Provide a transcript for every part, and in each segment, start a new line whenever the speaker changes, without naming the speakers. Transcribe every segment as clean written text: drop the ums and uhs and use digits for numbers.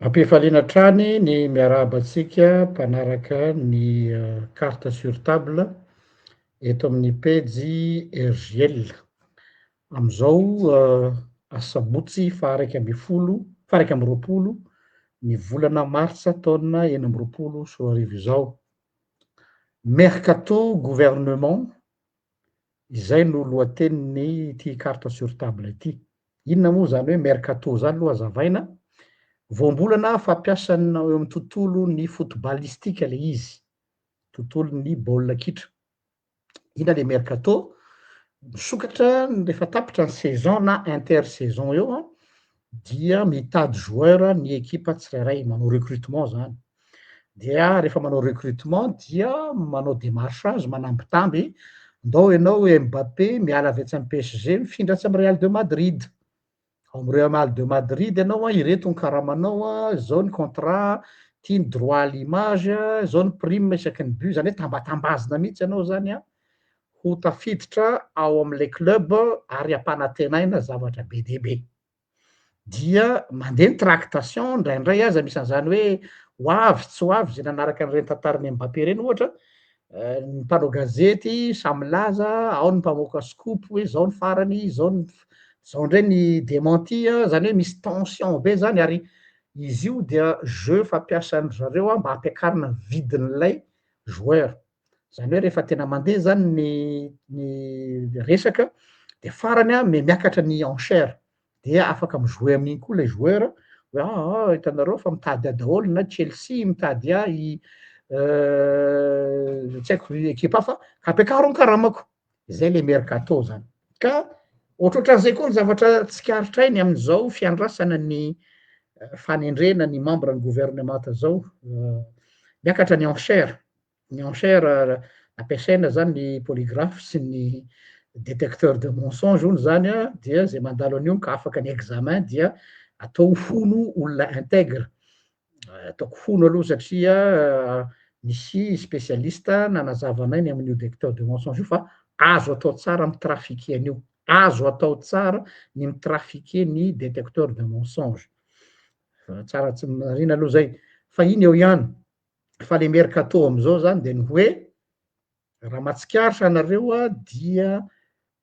Ampifaliana trany ny miarabantsika mpanaraka ny carte sur table eto amin'ny pejy RGL. Am'izao asabotsy faha raika amby roapolo ny volana martsa taona enina amby roapolo sy roa arivo izao. Mercato gouvernement, izay no lohatenin'ny ity carte sur table ity. Inona moa zany hoe mercato zany aloha azavaina? Voambolana fampiasana eo amin'ny tontolon'ny footballistika le izy, tontolon'ny baolina kitra. Inona le mercato? Misokatra rehefa tapitra ny saison na intersaison eo dia mitady joueur ny ekipa tsirairay, manao recrutement zany. Dia rehefa manao recrutement dia manao démarchage, manambitamby, ndao ianao Mbappé miala avy etsy amin'ny PSG mifindra amy Real de Madrid. Ao amy Real de Madrid ianao ireto ny karamanao zao ny contrat, ty ny droit à l'image, zao ny prime isaky ny but, zany hoe tambatambazina mihitsy ianao zany ho tafiditra ao am'le club ary ampanantenaina zavatra be dia be. Dia mandeha ny tractation ndraindray aza misy an'zany hoe ho avy tsy ho avy, zay nanaraka an'ireny tantaran'ny Mbappé reny ohatra, ny mpanao gazety samy milaza, ao ny mpamoaka scoop hoe zao ny farany, zao ndray ny démenti, zany hoe misy tension be zany ary izy io dia jeu fampiasan-dry zareo mba hampiakarina ny vidin'ilay joueur. Zany hoe rehefa tena mandeha zany ny resaka de farany miakatra ny enchère, de afaka mijouer amin'iny koa le joueur hoe hitanareo fa mitady ahy daholo na Chelsea mitady ahy, tsy haiko ekipa hafa ka ampiakaro ny karamako, zay le mercato zany. Ka ohatrohatran'izay koa ny zavatra tsikaritray ny amin'izao fiandrasana ny fanendrena ny membre ny gouvernemanta zao, miakatra ny enchère ampiasaina zany ny polygraphe sy ny détecteur de mensonge hono zany dia zay mandalo an'io ka afaka ny examen dia atao fono olona intègre, ataoko fono aloha satria nisy spécialiste nanazava anay ny amin'io détecteur de mensonge io fa azo atao tsara mitrafiquer an'io, azo atao tsara ny mitrafiquer ny détecteur de mensonge. Tsara tsy marina aloha zay, fa iny eo ihany. Fa le mercato am'izao zany de ny hoe raha mahatsikaritra anareo dia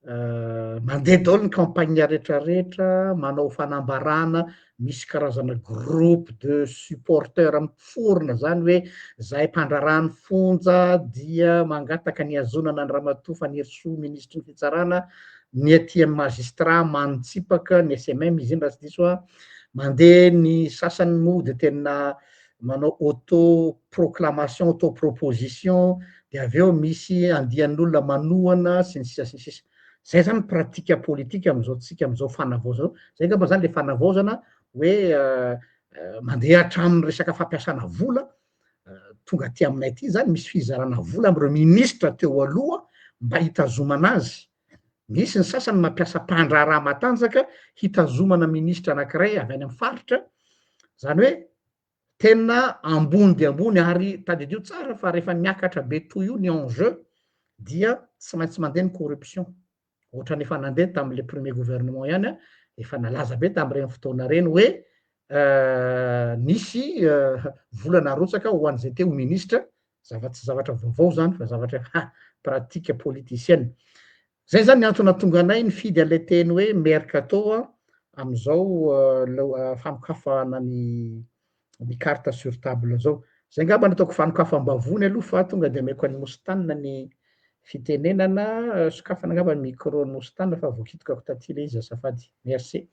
mandeha daholo ny campagne rehetrarehetra, manao fanambarana, misy karazana groupe de supporteur miforona zany hoe zahay mpandrarahany fonja dia mangataka ny azonana ny ramatoa Fanerisoa ministry ny fitsarana, ny aty amin'ny magistrat Magnitsipaka, ny SMM izy iny raha tsy diso mandeha ny sasany moa de tena manao autoproclamation, autoproposition, de avy eo misy andian'olona manohana sy ny sisa sy ny sisa. Zay zany pratika politika am'izao tsika am'izao fanavaozana, zay ngamba zany le fanavaozana hoe mandeha hatramin'ny resaka fampiasana vola, tonga aty aminay aty zany misy fizarana vola am'ireo ministra teo aloha mba hitazomana azy. Misy ny sasany mampiasa mpandraharaha matanjaka hitazomana ministra anankiray avy any amin'ny faritra, zany hoe tena ambony de ambony ary tadidio tsara fa rehefa miakatra be toy io ny enjeu dia tsy maintsy mandeha ny corruption. Ohatran'ny efa nandeha tam'le premier gouvernement ihany efa nalaza be tam'ireny fotoana reny hoe nisy vola narotsaka ho an'izay teo ministra, tsy zavatra vaovao zany fa zavatra pratika politicienne. Zay zany ny antony nahatonga anay nifidy an'ilay teny hoe mercato am'izao fanokafana ny carte sur table zao. Zay ngamba nataoko fanokafam-bavony aloha fa tonga de ameko any Mositanina ny fitenenana, sokafana angamba ny micro-ny Mositanina fa voakitokako taty le izy azafady. Merci.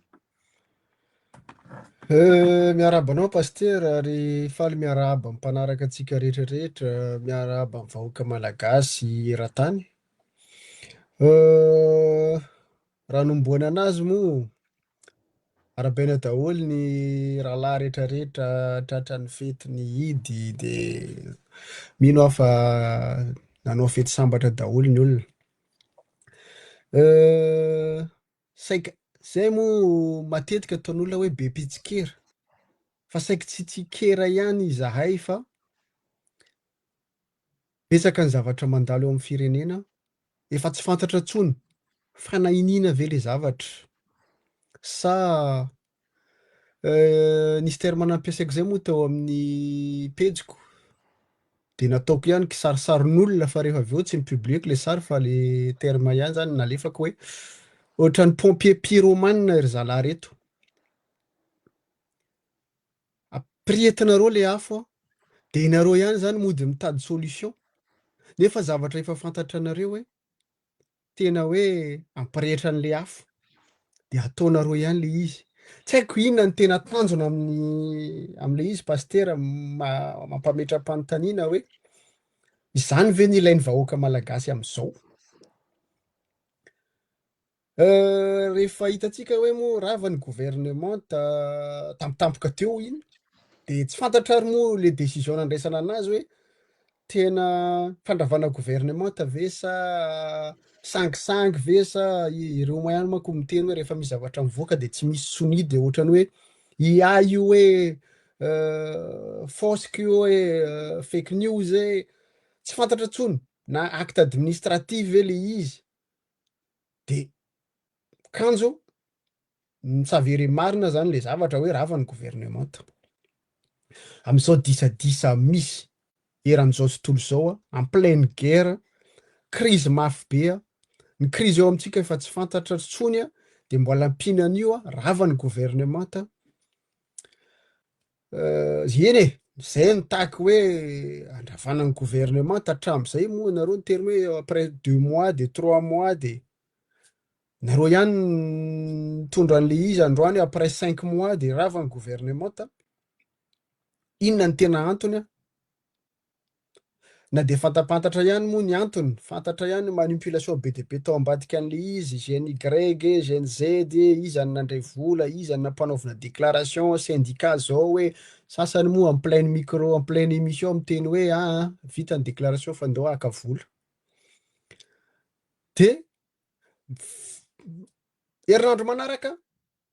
Miarahaba anao pasteur ary faly miarahaba amin'ny mpanaraka antsika rehetrarehetra, miarahaba amin'ny vahoaka malagasy eran-tany. Raha nomboana anazy moa arabaina daholo ny rahalahy rehetrarehetra tratran'ny fety ny idy de mino aho fa nanao fety sambatra daholo ny olona. Saika zay moa matetika ataon'olona hoe be mpitsikera, fa saika tsy tsikera ihany izahay fa betsaka ny zavatra mandalo eo amin'ny firenena efa tsy fantatra intsony fa nahinina ve le zavatra sa Nisy terme nampiasaiko zay moa tao amin'ny pejiko de nataoko ihany kisarisarin'olona fa rehefa avy eo tsy mipublieko le sary fa le terme ihany zany nalefako hoe ohatran'ny pompier pyromane ry zalahy reto. Apiriatinareo le afo de nareo ihany zany mody mitady solution nefa zavatra efa fantatra anareo hoe tena hoe ampirehitra an'le afo de ataonareo ihany le izy. Tsy haiko inona ny tena tanjona am'le izy pasitera mampametra-panontaniana hoe izany ve ny ilain'ny vahoaka malagasy am'izao. Rehefa hitantsika hoe moa ravan'ny gouvernemanta tampotampoka teo iny de tsy fantatra ary moa le décision nandraisana anazy hoe tena fandravana gouvernemanta ve sa sangisangy ve sa ireo ihany manko miteny hoe rehefa misy zavatra mivoaka de tsy misy sonidy ohatrany hoe IA io hoe fosika io hoe fake news tsy fantatra tsony na acte administratif ve le izy de kanjo s'avérer marina zany le zavatra hoe ravan'ny gouvernemanta. Am'izao disadisa misy eran'izao tontolo zao en pleine guerre, crise mafy be ny crise eo amintsika efa tsy fantatra tsony de mbola ampinan'io ravan'ny gouvernemanta. Eny zay no tahaky hoe andravanan'ny gouvernemanta hatram'izay moa nareo ny terme hoe après 2 mois de 3 mois de nareo ihany mitondra an'le izy androany après 5 mois de ravan'ny gouvernemanta. Inona ny tena antony na de fantapantatra ihany moa ny antony, fantatra ihany manipulation be de be tao ambadika an'le izy GNY GNZ izany nandray vola izany nampanaovina déclaration syndicat zao hoe sasany moa en pleine micro en pleine émission miteny hoe vita ny déclaration fa andao haka vola de herinandro manaraka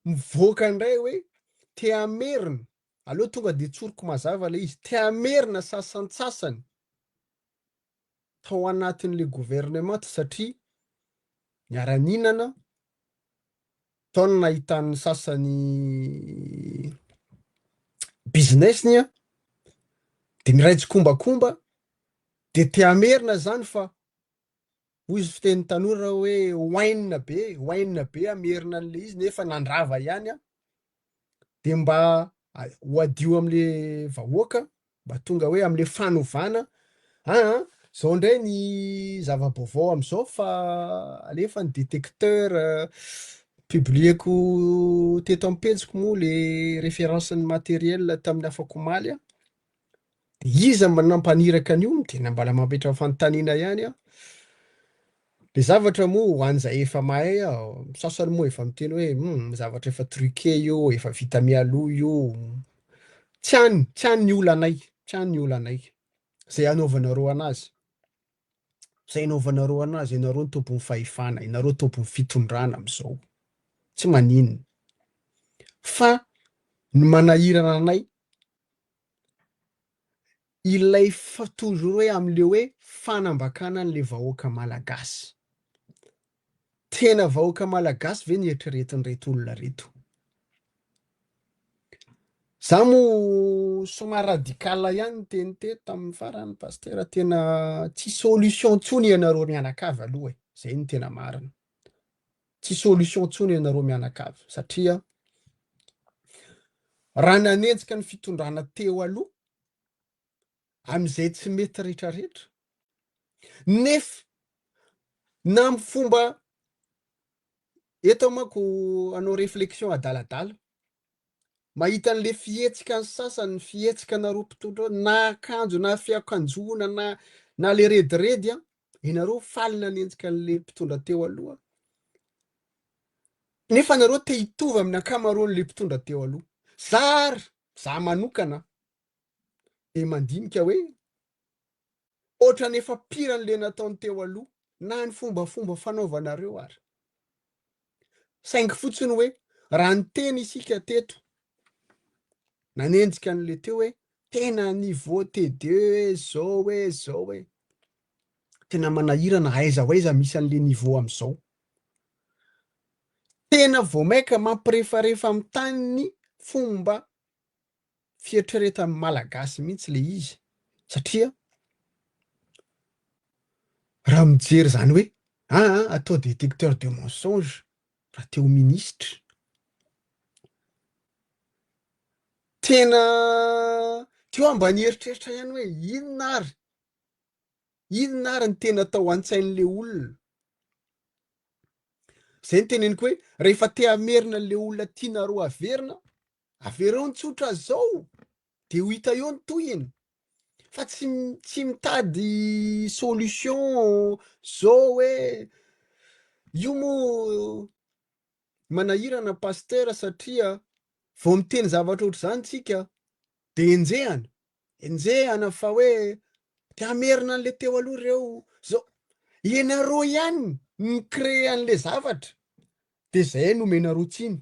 mivoaka indray hoe te hamerina aloha tonga de tsoroko mazava le izy te hamerina sasantsasany tao anatin'le gouvernemanta satria miara-ninana tao no nahitan'ny sasany businessny de miraitsi-kombakomba de te hamerina zany fa hoy izy fiteny tanora hoe oainina be amerina an'le izy nefa nandrava ihany de mba ho adio am'le vahoaka mba tonga hoe am'le fanovana zao ndray ny zava-baovao am'izao fa alefa ny détecteur publieko teto am-pejiko moa le référence ny matériel tamin'ny afako omaly de iza nampaniraka an'io tena mbala mampetra fanontaniana ihany le zavatra moa ho an'izay efa mahay sasany moa efa miteny hoe zavatra efa truqué io efa vita mialoha io tsy hany ny olanay zay anaovanareo anazy ianareo ny tompon'ny fahefana ianareo tompon'ny fitondrana am'izao tsy maninona fa ny manahirana anay ilay toujours hoe am'le hoe fanambakana an'le vahoaka malagasy tena vahoaka malagasy ve ny eritreretin'reto olona reto. Za moa somary radikala ihany ny teny teto tamin'ny farany pasitera tena tsy solution tsony ianareo mianakavy aloha zay ny tena marina tsy solution tsony ianareo mianakavy satria raha nanenjika ny fitondrana teo aloha am'izay tsy mety rehetrarehetra nefa na amin'ny fomba eto manko anao réflexion adaladala mahita an'le fihetsika ny sasany fihetsika nareo mpitondra na akanjo na fiakanjoana na le rediredy ianareo faly nanenjika an'le mpitondra teo aloha nefa nareo te hitovy amin'ny ankamaroan'le mpitondra teo aloha za manokana de mandinika hoe ohatra nefa piran'le nataony teo aloha na ny fombafomba fanaovanareo ary saingy fotsiny hoe raha ny teny isika teto nanenjika an'le teo hoe tena niveau T2 zao tena manahirana aiza ho aiza misy an'le niveau am'izao tena vao maika mampirefarefa amin'ny tany fomba fieritreretan'ny malagasy mihitsy le izy satria raha mijery zany hoe atao détecteur de mensonge raha teo ministra tena teo mba nieritreritra ihany hoe inona ary ny tena atao an-tsain'le olona zay ny teneniko hoe rehefa te hamerina le olona tianareo avereo ny tsotra zao de ho hita eo ny tohiny fa tsy mitady solution zao hoe io mo manahirana pasteur satria vao miteny zavatra ohatr' zany tsika de enjehana fa hoe te hamerina an'le teo aloha reo zao ianareo ihany ny créer an'le zavatra de zay nomenareo tsiny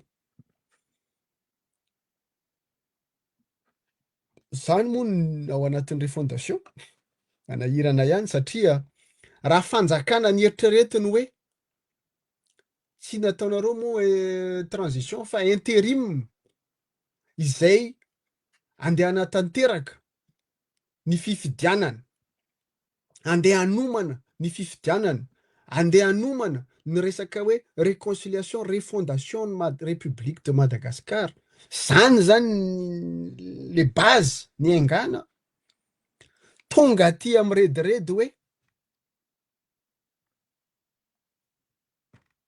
zany moa ao anatin'ire fondation anahirana ihany satria raha fanjakana ny eritreretiny hoe tsy nataonareo moa transition fa intérim izay andeha hanatanteraka ny fifidianana andeha hanomana ny fifidianana andeha hanomana ny resaka hoe réconciliation refondation ny république de Madagascar zany zany le base ny aingana tonga aty amirediredy hoe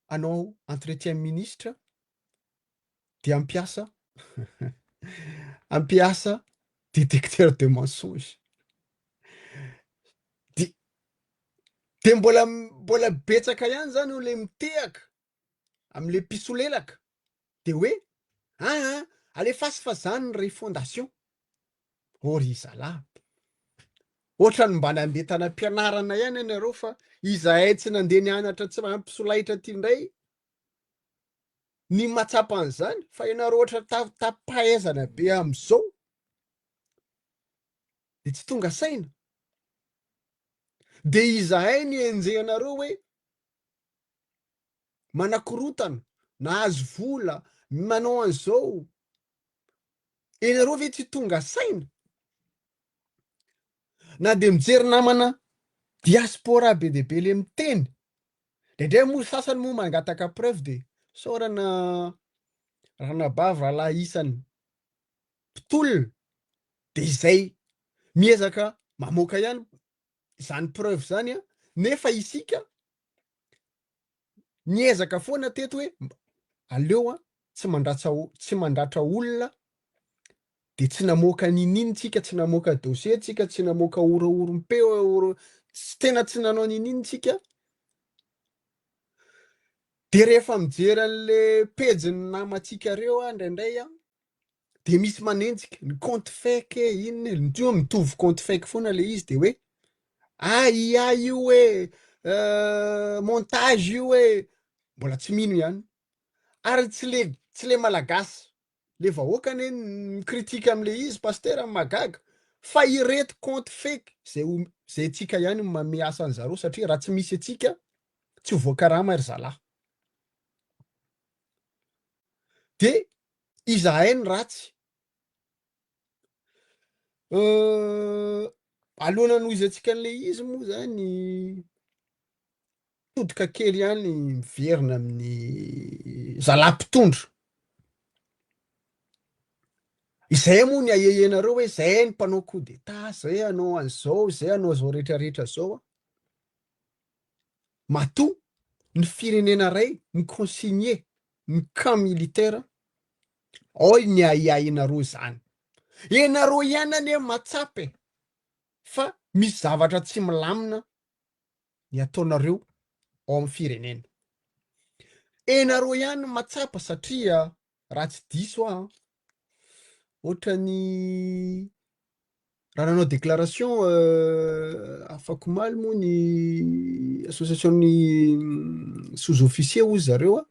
anao entretien ministre de ampiasa détecteur de mensonge de mbola betsaka ihany zany le mitehaka am'le pisolelaka de hoe alefasy fa zany ny refondation ry zalahy ohatrany mba nandeha tana am-pianarana ihany ianareo fa izahay tsy nandeha nianatra tsy mampisolaitra ty ndray ny matsapa an'izany fa ianareo ohatra tapahaizana be am'izao de tsy tonga saina de izahay ny enjehanareo hoe manakorotana nahazo vola manao an'izao ianareo ve tsy tonga saina na de mijery namana diaspora be deaibe le miteny ndray moa sasany moa mangataka preuve de saorana ranabavy rahalahy isany mpitolona de izay miezaka mamoaka ihany zany preuve zany nefa isika niezaka foana teto hoe aleo tsy mandratra olona de tsy namoaka nininy tsika tsy namoaka dossier tsika tsy namoaka orompeo tena tsy nanao nininy tsika de rehefa mijery an'le pejiny namatsika reo ndraindray de misy manenjika ny compte fake inona mitovy compte fake foana le izy de hoe ia io hoe montage io hoe mbola tsy mino ihany ary tsy le malagasy le vahoakany mikritika am'le izy pasteur amy magaga fa ireto compte fake zay tsika ihany mamiasa an'zareo satria raha tsy misy atsika tsy voakarama ry zalahy de izahay ny ratsy aloana noho izy atsika an'le izy moa zany todika kely ihany miverina amin'ny zalampitondro izay moa ny ahehenareo hoe zay ny mpanao coup d'état zay anao an'izao zay anao zao rehetrarehetra zao matoa ny firenena ray ny consigne ny camp militaire ao ny aiainareo zany ianareo ihany ane matsapy fa misy zavatra tsy milamina ny ataonareo ao amin'ny firenena ianareo ihany matsapa satria raha tsy diso ohatrany raha nanao déclaration afako maly moa ny association ny sous-officier ozy zareo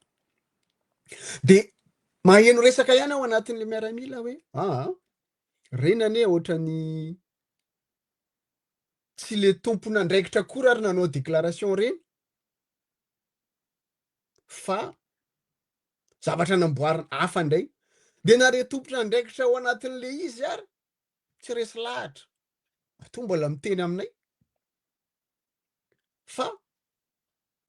de maheno resaka ihany ao anatin'le miaramila hoe reny ane ohatrany tsy le tompona andraikitra koa ary nanao déclaration reny fa zavatra namboarina hafa ndray de nare tompotra ndraikitra ao anatin'le izy ary tsy resy lahatra ato mbola miteny aminay fa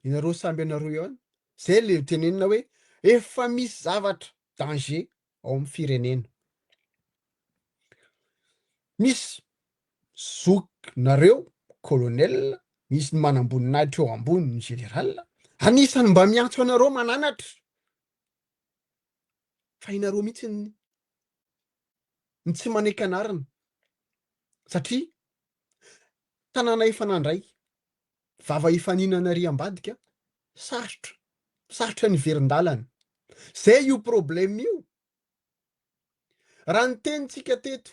inareo samby anareo ihany zay le tenenina hoe efa misy zavatra danger ao amin'ny firenena misy zokinareo colonel misy manamboninahitra eo ambony ny général anisany mba miantso anareo mananatra fa inareo mihitsy ny tsy manaiky anarana satria tanàna efa nandray vava ifaninana ry ambadika sarotra ny verin-dalana zay io problème io raha ny tenintsika teto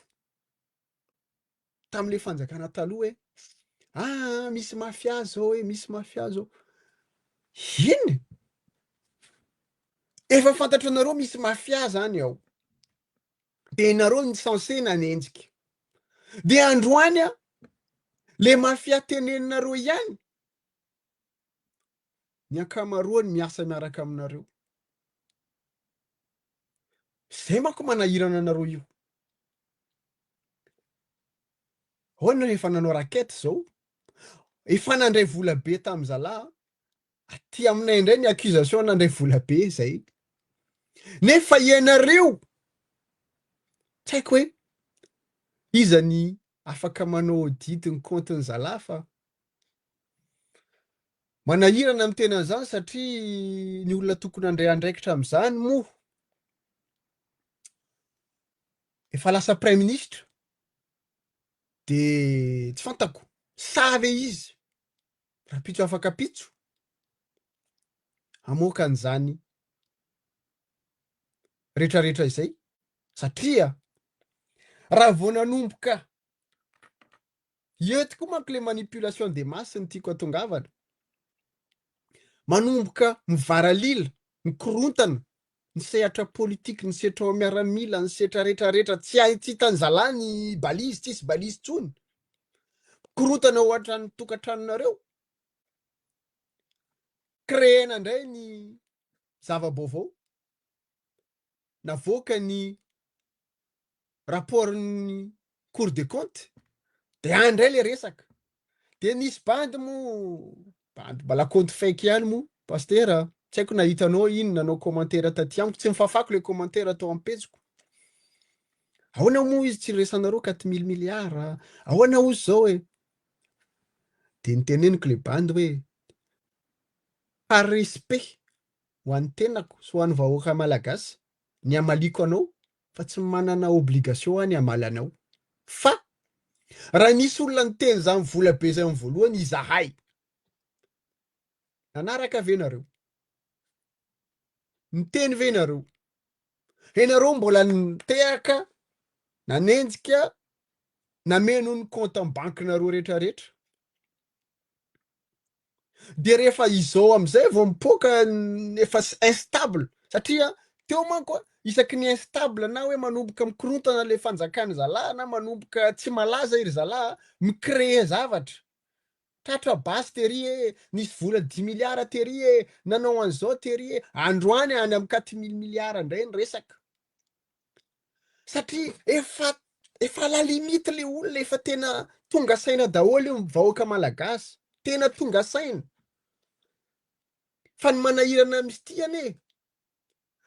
tam'le fanjakana taloha hoe misy mafia zao hoe misy mafia zao iny efa fantatra anareo misy mafia zany ao de nareo ny censé nanenjika de androany le mafia teneninareo ihany ny ankamaroany miasa miaraka aminareo zay manko manahirana anareo io hoana efa nanao rakety zao efa nandray vola be tamy zalahy aty aminay indray ny accusation nandray vola be zay nefa ianareo tsy haiko hoe iza ny afaka manao audity ny compte-ny zalahy fa manahirana amin'ny tena zany satria ny olona tokony andray andraikitra am'izany moa efa lasa prime ministre de tsy fantako savy izy raha pitso afaka pitso amoaka an'izany rehetrarehetra izay satria raha vao nanomboka ety koa manko le manipulation de masse ny tiako atongavana manomboka mivaralila mikorontana ny sehatra politika ny sehatra ao miaramila ny sehatra rehetrarehetra tsy hitany zalahy ny balizy tsisy balizy tsony korontana ao atrany tokantranonareo créena indray ny zava-baovao navoaka ny rapportny cour des comptes de andray le resaka de nisy bandy mo bandy mbala compte fake ihany mo pastera tsy haiko nahitanao ino nanao commentaire taty amiko tsy mifafako le commentaire atao ampetsiko ahoana moa izy tsy resanareo 4 000 milliards ahoana ozy zao hoe de niteneniko le bandy hoe par respect ho an'ny tenako sy ho an'ny vahoaka malagasy ny amaliko anao fa tsy manana obligation any amalanao fa raha nisy olona niteny zany vola be zay amin'ny voalohany izahay nanaraka venareo niteny venareo enareo mbola nitehaka nanenjika nameno ny compte amin'ny bankinareo rehetrarehetra de rehefa izao am'izay vao mipoaka efa instable satria teo manko isaky ny instable na hoe manomboka mikorontana le fanjakany zalahy na manomboka tsy malaza iry zalahy micrée zavatra tratra basy tery nisy vola 10 milliards tery nanao an'izao tery androany any amin'ny 4 000 milliards indray ny resaka satria efa la limite le olona efa tena tonga saina daholo io vahoaka malagasy tena tonga saina fa ny manahirana mistyane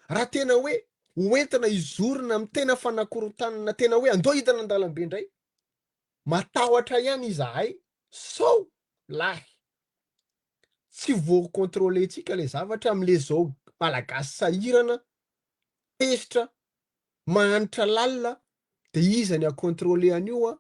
raha tena hoe hoentina izorona amin'ny tena fanakorotanana tena hoe andao hitana an-dalambe indray matahotra ihany izahay sao lahy tsy voakontrôle tsika le zavatra am'le zao malagasy sahirana tesitra mahanitra lalina de izany akontrôle an'io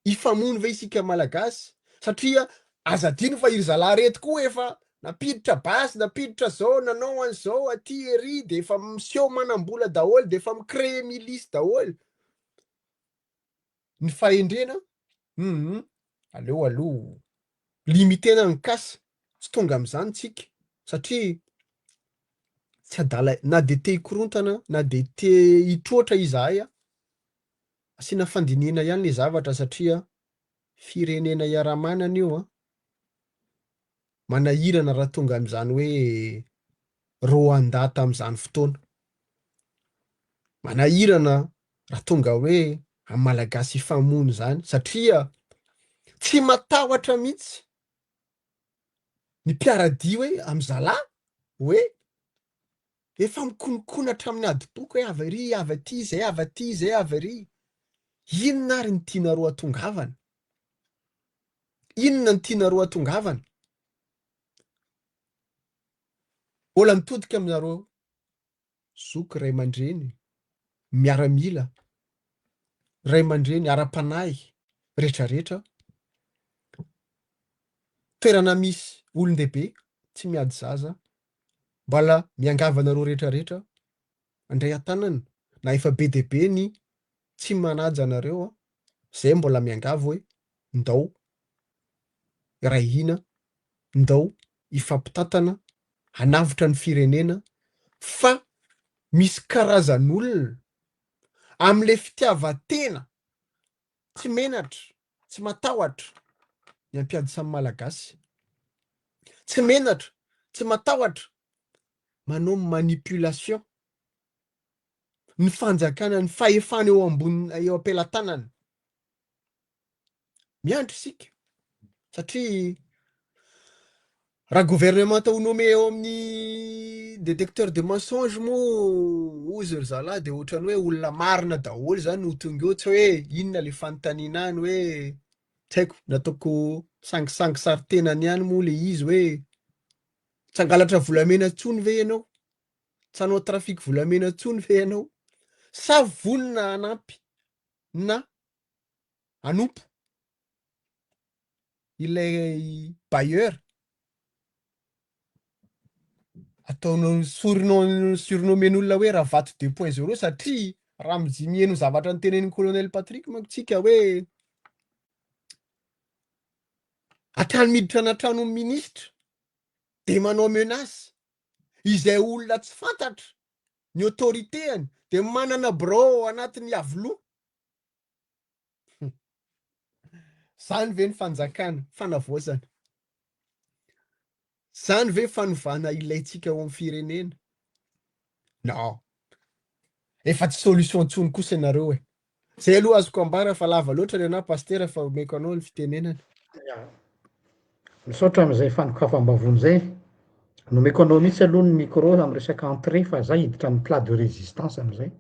ifamony ve isika malagasy satria azadino fa iry zalahy rety koa efa napiditra basy napiditra zao nanao an'izao aty ery de efa miseho manam-bola daholo de efa micrée milisy daholo ny fahendrena aleo aloha limitena ny kasa tsy tonga am'izany tsika satria tsy adala na de te hikorontana na de te hitroatra izahay asiana fandinihana ihany le zavatra satria firenena iaramanana io manahirana raha tonga am'izany hoe Rwanda tam'izany fotoana manahirana raha tonga hoe amin'ny malagasy famono zany satria tsy matahotra mihitsy ny mpiaradia hoe am'zalahy hoe efa mikonokona hatramin'ny adi-boko hoe avy ary avy aty zay avy aty zay avy ary. Inona ary ny tianareo atongavana? Inona ny tianareo atongavana? Mbola mitodika aminareo zoky ray aman-dreny miaramila, ray aman-dreny ara-panahy rehetrarehetra, toerana misy olon-dehibe tsy miady zaza, mbala miangava anareo rehetrarehetra andray an-tanana na efa be dia be ny tsy manaja anareo zay mbola miangava hoe ndao rahina, ndao ifampitantana hanavitra ny firenena, fa misy karazan'olona am'le fitiavan-tena tsy menatra, tsy matahotra ny ampiady samy malagasy, tsy menatra, tsy matahotra manao manipulation ny fanjakana ny fahefana eo ambony eo am-pelantanana. Miandry isika satria raha gouvernement ho nome eo amin'ny détecteur de mensonge moa ozy ry zalahy de ohatrany hoe olona marina daholo zany no tonga eo, tsy hoe inona le fanontaniana any hoe tsy haiko nataoko sangisangy sary tenany ihany moa le izy hoe tsy hangalatra volamena tsony ve ianao, tsy hanao trafiky volamena tsony ve ianao, sa vonona anampy na anompo ilay bailleur ataonao surnomen'olona hoe Ravato 2.0 satria raha mihaino zavatra ny tenenin'ny colonel Patrick manko tsika hoe hatrany miditra anatrano ministra de manao menace izay olona tsy fantatra ny autorité-any de manana birao anatin'ny avoloa. Zany ve ny fanjakana fanavoazana? Zany ve fanovana ilaitsika ao amin'ny firenena? Non. Efa tsy solution ntsony kosa ianareo e. Zay aloha azoko ambara fa lava loatra ny anahy pasteur fa omeko anao ny fitenenana.
Misaotra am'izay fanokafam-bavony zay. Nomeko anao mihitsy aloha ny micro amy resaka entrée fa zah hiditra amin'ny plat de résistance am'izay.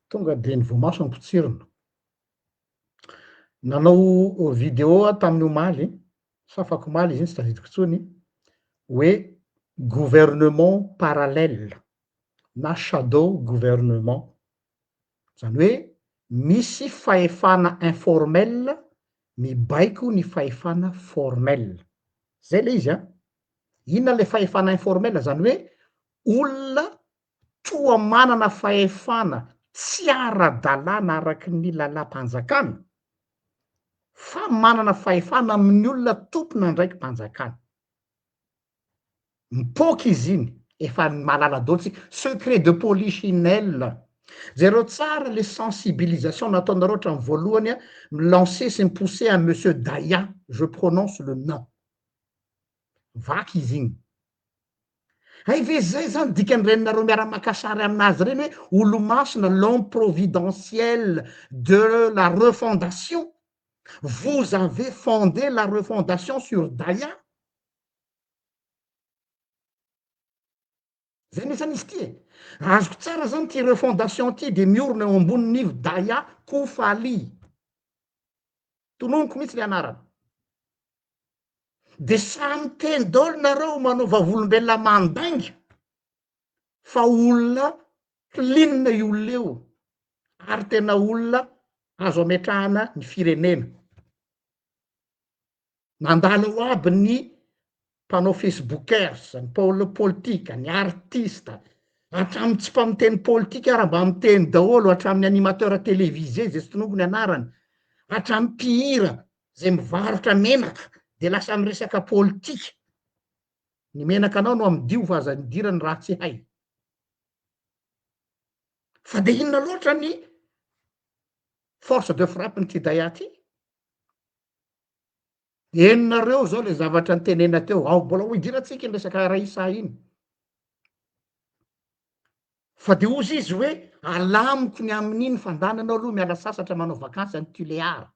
Tonga de ny voamaso ny potsirina. Nanao vidéo tamin'ny omaly, safako omaly izy iny tsy tadidiko intsony, hoe gouvernement parallèle na shadow gouvernement. Zany hoe misy fahefana informel mibaiko ny fahefana formel. Zay le izy a. Inona le fahefana informel? Zany hoe olona toa manana fahefana tsy ara-dalàna araky ny lalam-panjakana fa manana fahefana amin'ny olona tompona ndraiky mpanjakana. Mipoky izy iny, efa malala daotsika secret de polichinelle. Zay tsara le sensibilisation nataonareo hatraminy voalohany a, lancer sy pousser à monsieur Daya, je prononce le nom. Vaky izy igny. Hay ve zay zany dikany reninareo miara-maka sary aminazy reny hoe olo-masina, l'homme providentiel de la refondation. Vous avez fondé la refondation sur Daya. Zay nisany izy ty e. Azoko tsara zany ty refondation ty de miorona eo ambonin'io Daya Koufali. Tononoko mihitsy le anarany. De samy teny daholo nareo manao vavolombelona mandainga fa olona linina io olona io ary tena olona azo ametrahana ny firenena. Nandalo ao aby ny mpanao facebookers, ny politika, ny artista, hatramin'ny tsy mpamiteny politika ary mba miteny daholo, hatramin'ny animateur télévisé zay tsy tononoko ny anarany, hatramin'ny mpihira zay mivarotra menaka de lasa miresaka politika. Ny menaka anao no amidio fa aza nidirany raha tsy hay. Fa de inona loatra ny force de frappe nyty Daya ty? Henonareo zao le zavatra nitenena teo, ao mbola ho idiratsika ny resaka Raisa iny. Fa de ozy izy hoe alamiko ny amin'iny fandanana aloha miala sasatra manao vakansy any Tuléar.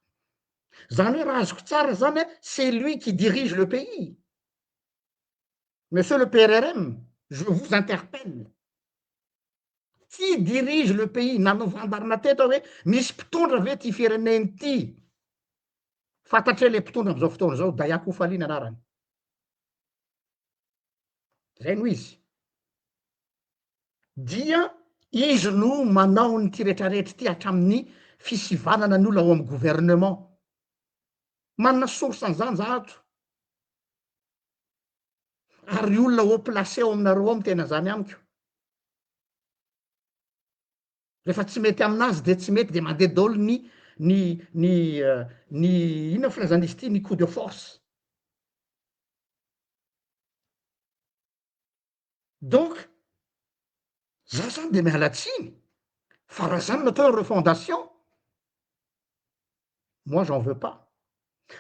Zany hoe raha azoko tsara zany c'est lui qui dirige le pays. Monsieur le PRRM, je vous interpelle. Qui dirige le pays? Nanao vandarina teto hoe misy mpitondra ve ty fireneny ty? Fantatre le mpitondra am'izao fotoana zao Daia Koufalina anarany. Zay no izy. Dia izy no manao ny ty rehetrarehetra ty hatramin'ny fisivanana ny olona ao amin'ny gouvernement. Manana source an'izany zahato. Ary olona au placé ao aminareo ao mitena zany amiko. Rehefa tsy mety aminazy de tsy mety de mandeha daholo ny inona firazana izy ty, ny coup de force. Donc za zany de miala tsiny fa raha zany natao refondation, moi j'en veux pas.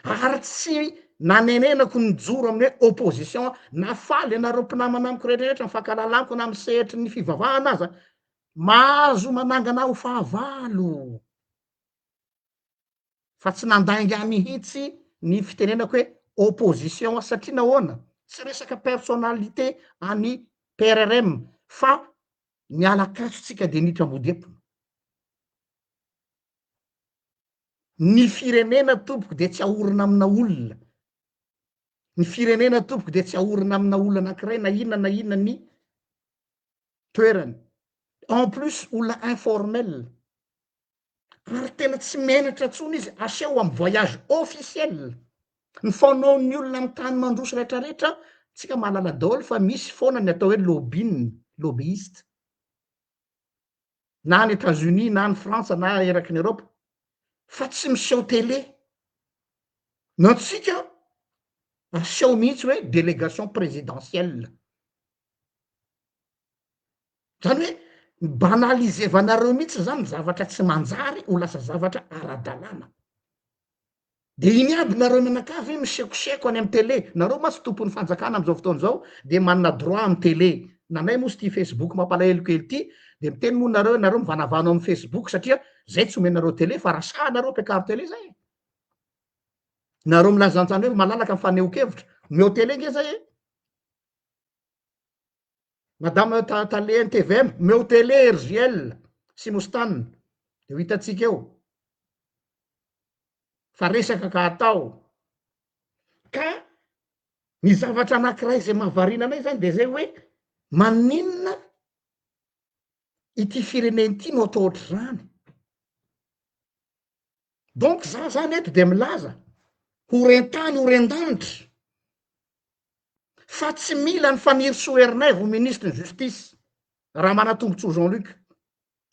Ary tsy nanenenako nijoro amin'ny hoe opposition nafaly anareo mpinamana amiko rehetrarehetra mifakalalako na misehitry ny fivavahana aza mahazo manangana ho fahavalo fa tsy nandainga mihitsy ny fitenenako hoe opposition satria nahoana tsy resaka personnalité any PRRM fa miala kasotsika de nitra mbodepona. Ny firenena tompoko de tsy ahorona amina olona. Ny firenena tompoko de tsy ahorona amina olona anankiray na inona ny toerany. En plus olona informel. Ary tena tsy menatra tsony izy aseho amy voyage officiel. Ny fanaon'ny olona amy tany mandroso rehetrarehetra tsika mahalala daholo fa misy foana ny atao hoe lobbyiste. Na any États-Unis na any Frantsa na eraky ny Europe. Fa tsy miseho télé. Natsika aseho mihitsy hoe délégation présidentielle. Zany hoe banalisevanareo mihitsy zany zavatra tsy manjary ho lasa zavatra ara-dalàna. De iny aby nareo menakavy misekoseko any amy télé. Nareo ma tsy tompon'ny fanjakana am'izao fotoana zao de manana droit amy télé. Nanay moa ty Facebook mampalahelo kely ty de miteny moa nareo mivanavano amy Facebook satria zay tsy omenareo télé fa rasanareo mpiakaro télé zay. Nareo milaza antsany hoe malalaka mifaneho-kevitra omeo télé nge zay e. Madame Talien TVM meo télé RGL sy Mostane de ho hitatsika eo fa resaka ka atao ka ny zavatra anankiray zay mahavarina anay zany de zay hoe maninona ity fireneny ity no atao ohatry zany. Donc za zany eto de milaza horentany horen-danitra fa tsy mila ny faniry Soernay ho ministre de justice raha manatombotso Jean-Luc.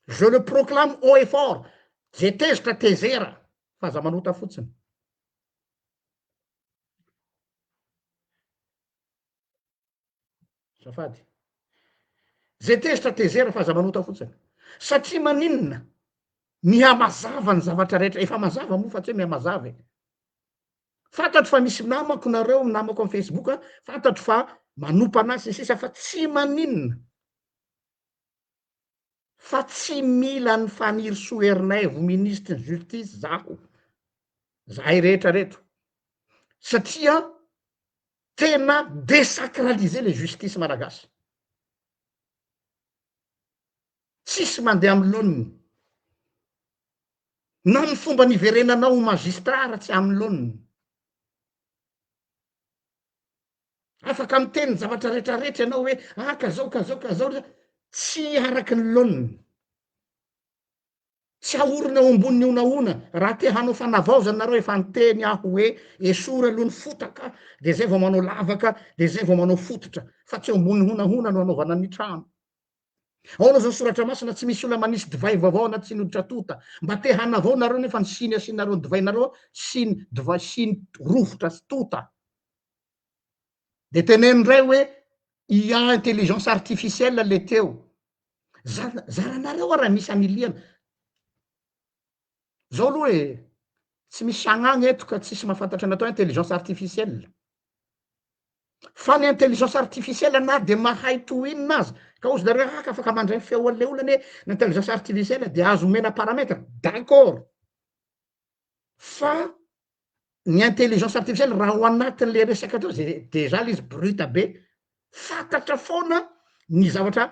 Je le proclame haut et fort. Ze tezitra tezera fa aza manota fotsiny. Zafady. Ze tezitra tezera fa aza manota fotsiny. Satria maninona? Mihamazava ny zavatra rehetra. Efa mazava moa fa tsy hoe mihamazava e. Fantatro fa misy namako nareo namako amy Facebook fantatro fa manompa anazy sisa fa tsy maninona fa tsy mila ny faniry Soernay ho ministre de justice zaho. Zahay rehetra reto. Satria tena désacraliser le justice malagasy. Tsisy mandeha amy laoniny. Na ny fomba niverenanao ho magistrat raha tsy amy laoniny. Afaka miteny zavatra rehetrarehetra ianao hoe kazao tsy araky ny laoniny. Tsy ahorona ao ambony onaona raha te hanao fanavaozana nareo efa niteny aho hoe esory aloha ny fotaka de zay vao manao lavaka de zay vao manao fototra fa tsy eo ambony honahona no anaovana ny trano. Ao zao soratra masina tsy misy olona manisy divay vaovao na tsy noditra tota mba te hanavao nareo nefa ny siny asianareo ny divainareo siny divay siny rovotra sy tota. De tenenindray hoe IA intelligence artificielle le teo. Zaranareo raha misy aniliana. Zao aloha e tsy misy agnagny eto ka tsisy mahafantatra natao intelligence artificielle. fa ny intelligence artificielle na de mahay toinina azy ka ozy zareo haka afaka mandray feo an'le olany hoe l'intelligence artificielle de azo mena paramètre d'accord fa ny intelligence artificielle raha ho anatin'le resaka atao zay déjà le izy bruta be fantatra foana ny zavatra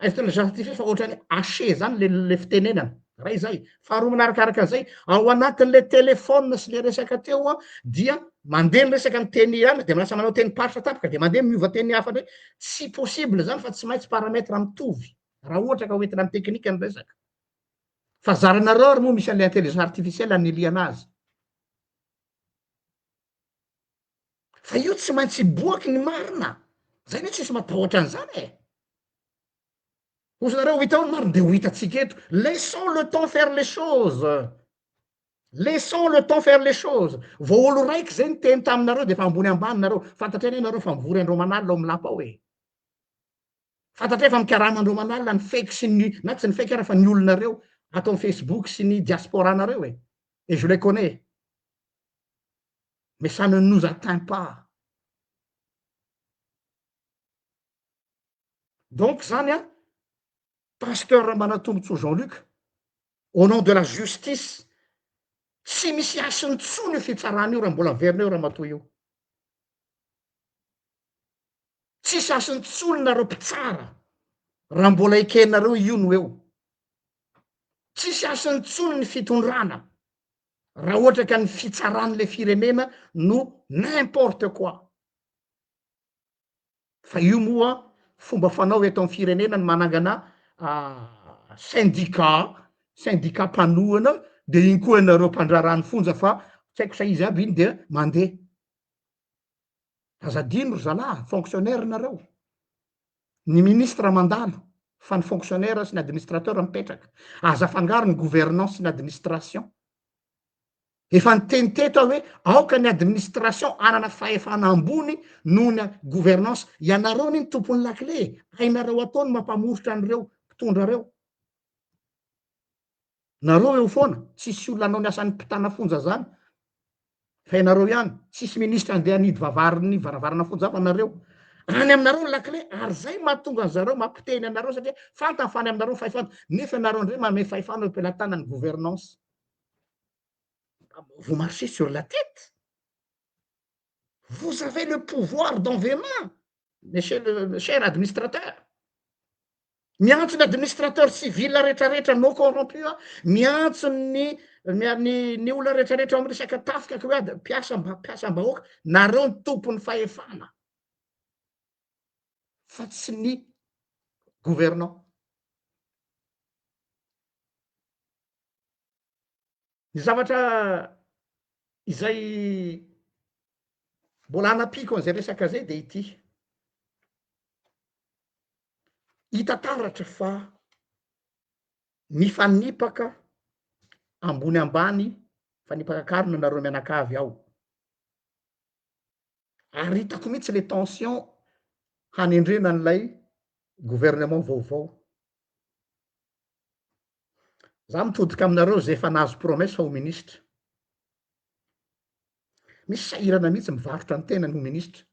intelligence artificielle fa ohatrany haché zany le fitenenana raha izay faharoa manarakaraka an'izay ao anatin'le telefona sy le resaka teo a dia mandeha ny resaka nyteny any de lasa manao teny paritra tapaka de mandeha miova teny hafa ndray tsy possible zany fa tsy maintsy paramètre mitovy raha ohatra ka hoentina ny teknika ny resaka fa zaranareo ary moa misy an'le intelligence artificielle aniliana azy fa io tsy maintsy boaky ny marina zay ne tsisy matahotra an'izany e ozy nareo ho hitao ny marina de ho hitatsika eto laissons le temps faire les choses laissons le temps faire les choses vo olo raiky zay ny teny taminareo de fa ambony ambany nareo fantatra eny nareo fa mivory andro manalina ao milapa ao e fantatra efa mikarama-andro manalina ny fake sy ny na tsy ny fake ara fa ny olonareo atao amin'ny Facebook sy ny diasporanareo e et je les connais mais ça ne nous atteint pas donc zany a pasteur Manatombotso Jean-Luc au nom de la justice tsy misy asiny tsony io fitsarana io raha mbola verina eo raha matoa io tsisy asiny tsony nareo mpitsara raha mbola ekenareo io no eo tsisy asiny tsony ny fitondrana raha ohatra ka ny fitsaran'le firenena no n'importe quoi fa io moa fomba fanao eto amin'ny firenena ny manangana syndicat mpanohana de iny koa ianareo mpandrarany fonja fa tsy haiko sa izy aby iny de mandeha azadino ry zalahy fonctionnaire nareo ny ministre mandalo fa ny fonctionnaire sy ny administrateur mipetraka aza afangaro ny gouvernance sy ny administration efa nyteny teto hoe aoka ny administration anana fahefana ambony noho ny gouvernance ianareo ny tompony lakile hainareo ataony mampamorotra an'ireo mpitondra reo nareo eo foana tsisy olona anao ny asan'ny mpitana fonja zany fa ianareo ihany tsisy ministra andeha anidy vavariny varavarana fonja fa nareo any aminareo ny lakile ary zay mahatonga an'zareo mampiteny anareo satria fantany fany aminareo fahefana nefa ianareo ndray manome fahefana ampelatana ny gouvernance vous marchez sur la tête vous avez le pouvoir dans vos mains monsieur le cher administrateur miantso ny administrateur civil rehetrarehetra no corrompu a miantso ny olona rehetrarehetra amin'ny resaka tafika ka hoe ady mpiasam-bahoaka nareo ny tompony fahefana fa tsy ny gouvernant ny zavatra izay mbola anapiko an'izay resaka zay de ity hita taratra fa mifanipaka ambony ambany fanipaka karona nareo mianakavy ao ary hitako mihitsy le tension hanendrena an'ilay gouvernement vaovao za mitodika aminareo zay efa nahazo promesse fa ho ministra misy sahirana mihitsy mivarotra ny tenany ho ministra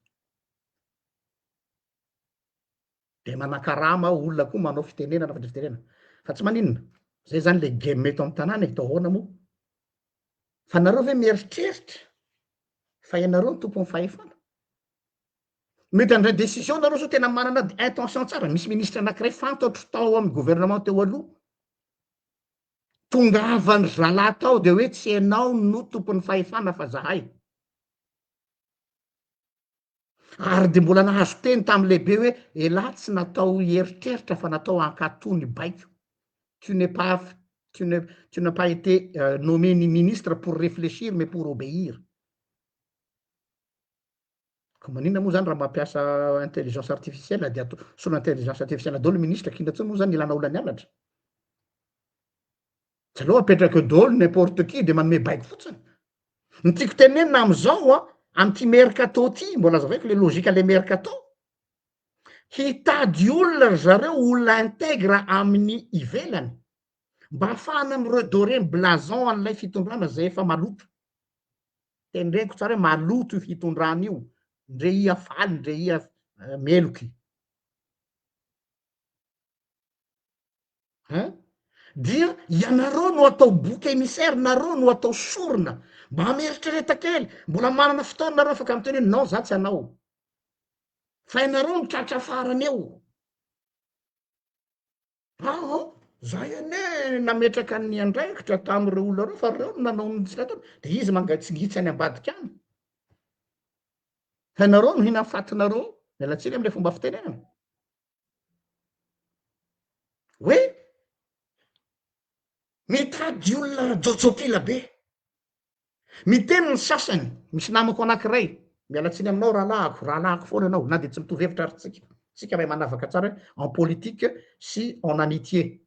de manakarama olona koa manao fitenenana fa fitenenana fa tsy maninona zay zany le game meto amin'ny tanàna e tao ahoana moa fa nareo ve mieritreritra fa ianareo ny tompony fahefana mety andray décision nareo zao tena manana intention tsara misy ministra anankiray fantatro tao amin'ny gouvernement teo aloha tonga avany zalahy tao de hoe tsy ianao no tompony fahefana fa zahay ary de mbola nahazo teny tam'lehibe hoe elahy tsy natao hieritreritra fa natao ankatony baiko tu n'as pas été nommé ni ministre pour réfléchir mais pour obéir ko maninona moa zany raha mampiasa intelligence artificielle de atao solo intelligence artificielle daholo ministre kinona tsony moa zany ilana olany alatra tsy aloha apetraka daholo n'importe qui de manome baiko fotsiny ny tiako tenenina am'izao a am'ty mercato ty mbola azavaiko le logika le mercato hitady olona ry zareo olona integre amin'ny ivelany mba ahafahana miredore blason an'ilay fitondrana zay efa maloto tenyreko tsara hoe maloto io fitondrana io ndre ia faly ndre ia meloky dia ianareo no atao boky émissaire nareo no atao sorona mba ameritrereta kely mbola manana fotoana nareo afaka miteny hoe non za tsy anao fa ianareo no tratra farany eo zay ane nametraka ny andraikitra tam'ireo olona reo fa reo no nanao ny tsy latao de izy mangatsingitsy any ambadiky any fa ianareo no hina fatinareo mialatsiny am'le fomba fitenenana hoe mitady olona jotsopila be miteny ny sasany misy namako anankiray mialatsiny aminao rahalahako foana anao na de tsy mitovy hevitra ary tsika mahay manavaka tsara hoe en politique si en amitié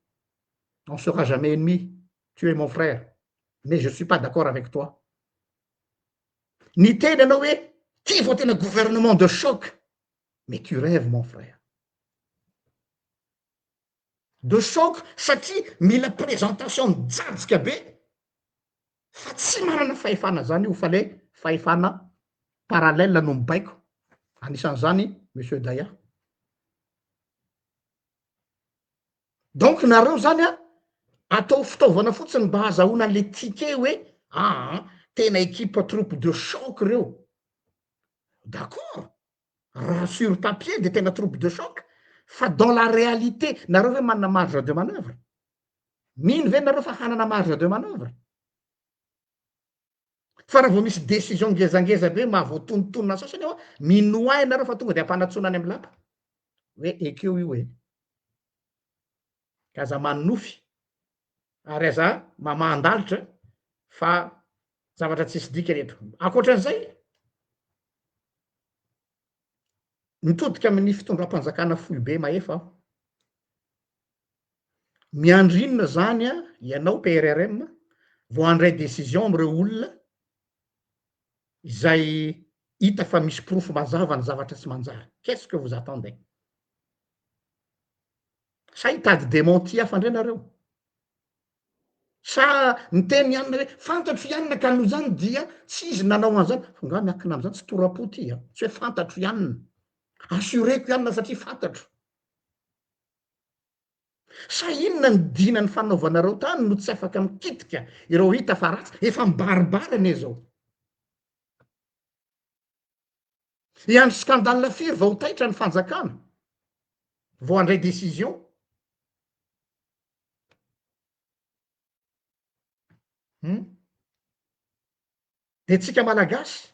on sera jamais ennemi tu es mon frère mais je suis pas d'accord avec toi ny teny anao hoe ty vo tena gouvernement de choc mais tu rêves mon frère de choc satria mila présentation mijajika be fa tsy manana fahefana zany io fa le fahefana parallèle no mibaiko anisan'izany monsieur Daya donc nareo zany a atao fitaovana fotsiny mba azahoana le ticket hoe tena équipe troupe de choc reo d'accord raha sur papier de tena troupe de choc fa dans la réalité nareo hoe manana marge de manœuvre mino ve nareo fa hanana marge de manœuvre fa raha vao misy décision ngezangeza be mahavoatonontonona sasany eo minoay nareo fa tonga de ampanatsonany amy lapa hoe ekeo io e ka za manofy ary aza mamandalitra fa zavatra tsisy dika reto akoatran'izay mitodika amin'ny fitondram-panjakana fohy be maefa aho miandrinona zany a ianao PRRM vo andray décision am'ireo olona izay hita fa misy profo mazava ny zavatra tsy manjary qu'est-ce que vous attendez sa hitady démenti hafa ndray nareo sa miteny ianina hoe fantatro ianina ka noho zany dia tsy izy nanao an'zany fa nga miankina am'zany tsy torapo ty a tsy hoe fantatro ianina assureko ianina satria fantatro sa inona ny dina ny fanaovanareo tany no tsy afaka mikitika ireo hita fa ratsy efa mibaribary ane zao iandro scandale firy vao taitra ny fanjakana vao andray décision de tsika malagasy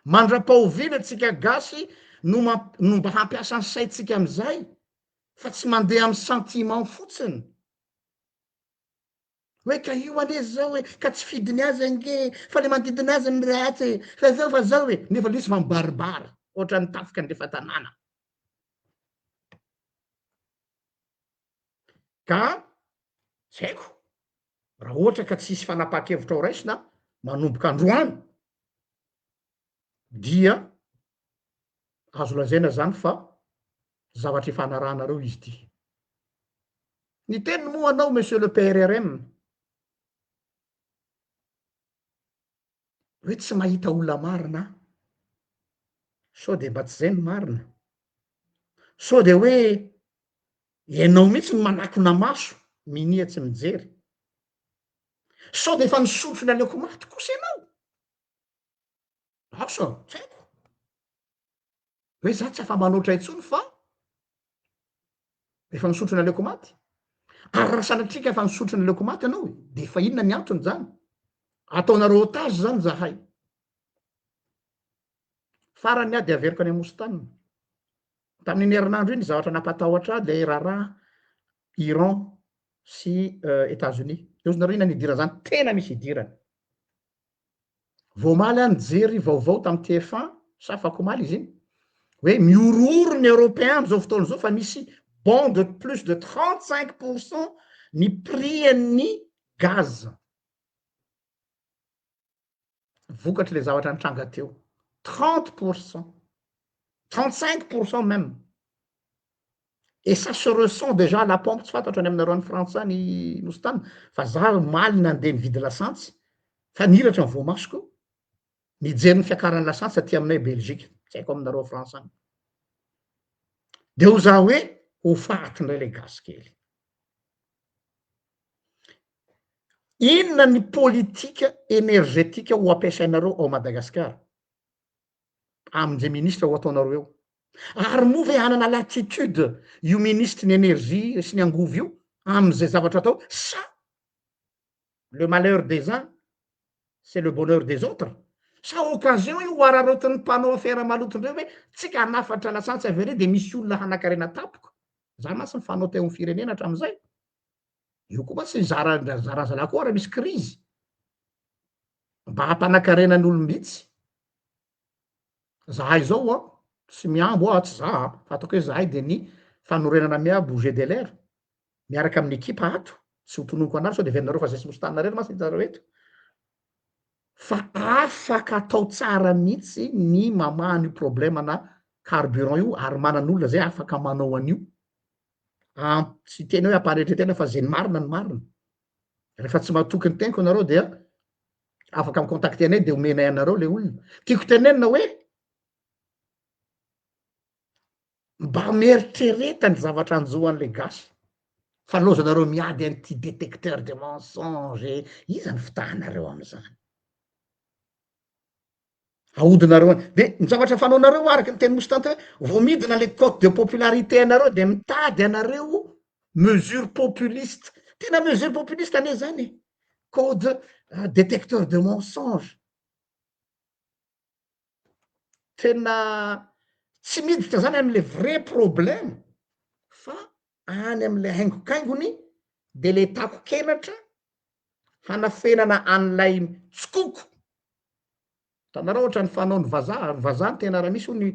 mandra-pahovina tsika gasy no mba hampiasa ny saitsika am'izay fa tsy mandeha amy sentiment fotsiny hoe ka io anezy zao hoe ka tsy fidiny azy ange fa le manodidina azy ny ratsy fa zao fa zao hoe nefa lesy fa mibaribara ohatra ny tafika ny lefa tanàna ka tsy haiko raha ohatra ka tsisy fanapa-kevitra ao raisina manomboka androany dia azo lazaina zany fa zavatra ifanarahanareo izy ty ny teniny moa anao monsieur le PRRM hoe tsy mahita olona marina sao de mba tsy zay ny marina sao de hoe ianao mihitsy ny manakona maso minia tsy mijery sao de efa nisotro ny aleoko maty kosa ianao ao sao tsy haiko hoe za tsy afa manoatra intsony fa efa nisotro ny aleoko maty ary raha sanatrika efa nisotro ny aleoko maty anao de efa inona ny antony zany ataonareo otage zany zahay farany ady averiko any amosi-tanina tamin'ny herinandro iny zavatra nampatahotra le raharaha Iran sy États-Unis eozy nareo ina nidirana zany tena misy idirany voamaly any jery vaovao tamy TF1 sa fakomaly izy iny hoe miorooro ny européen am'izao fotoana zao fa misy bon de plus de 35% ny prix ny gaz vokatry le zavatra nitranga teo 30%, 35% même. Et ça se ressent déjà à la pompe tsy fantatra any aminareo any Frantsa ny nosy tany fa za maly nandeha mividy lasantsy fa niratra ny voamasoko mijery ny fiakaran'ny lasantsy aty aminay Belzika tsy haiko aminareo Fransa any. De ho za hoe ho fatindray le gasy kely. Inona ny politika energetika ho ampiasainareo ao Madagasikara amin'izay ministra ho ataonareo eo? Ary moa ve anana latitude io ministre ny énergie sy ny angovo io am'izay zavatra atao sa le malheur des uns c'est le bonheur des autres? Sa occasion io hoararotin'ny mpanao affaire malotondreo hoe tsika hanafatra lasantsy avy ere de misy olona hanakarena tapoka. Za masy mifanao teo amin'ny firenena hatram'izay. Io koa tsy zarazalahy koa raha misy krizy mba hampanakarena ny olombitsy. Zahay zao tsy miambo tsy za fatako hoe zahay de ny fanorenana mia bouger de l'air miaraka amin'ny ekipa ato tsy ho tononoko anary sao de venareo fa zay tsy mostanina reny masy hitareo eto fa afaka atao tsara mihitsy ny mamaha ny problème na carburant io ary manan'olona zay afaka manao an'io tsy teny hoe amparetretena fa zay ny marina ny marina. Rehefa tsy mahatoky ny teniko anareo dia afaka micontacter anay de omenay anareo le olona. Tiako tenenina hoe mba mieritreretany zavatra anjohan'le gasy fa lozanareo miady an'ity détecteur de mensonge iza ny fitahanareo am'izany. Ahodinareo any de ny zavatra fanaonareo araky ny teny mostante hoe vao midina le cote de popularité anareo de mitady anareo mesure populiste. Tena mesure populiste ane zany code détecteur de mensonge. Tena tsy miditra zany am'le vrai problème fa any am'le haingokaingony de le takokenatra hanafenana an'lay tsikoko. Tanareo ohatra ny fanao ny vazaha ny tena raha misy ny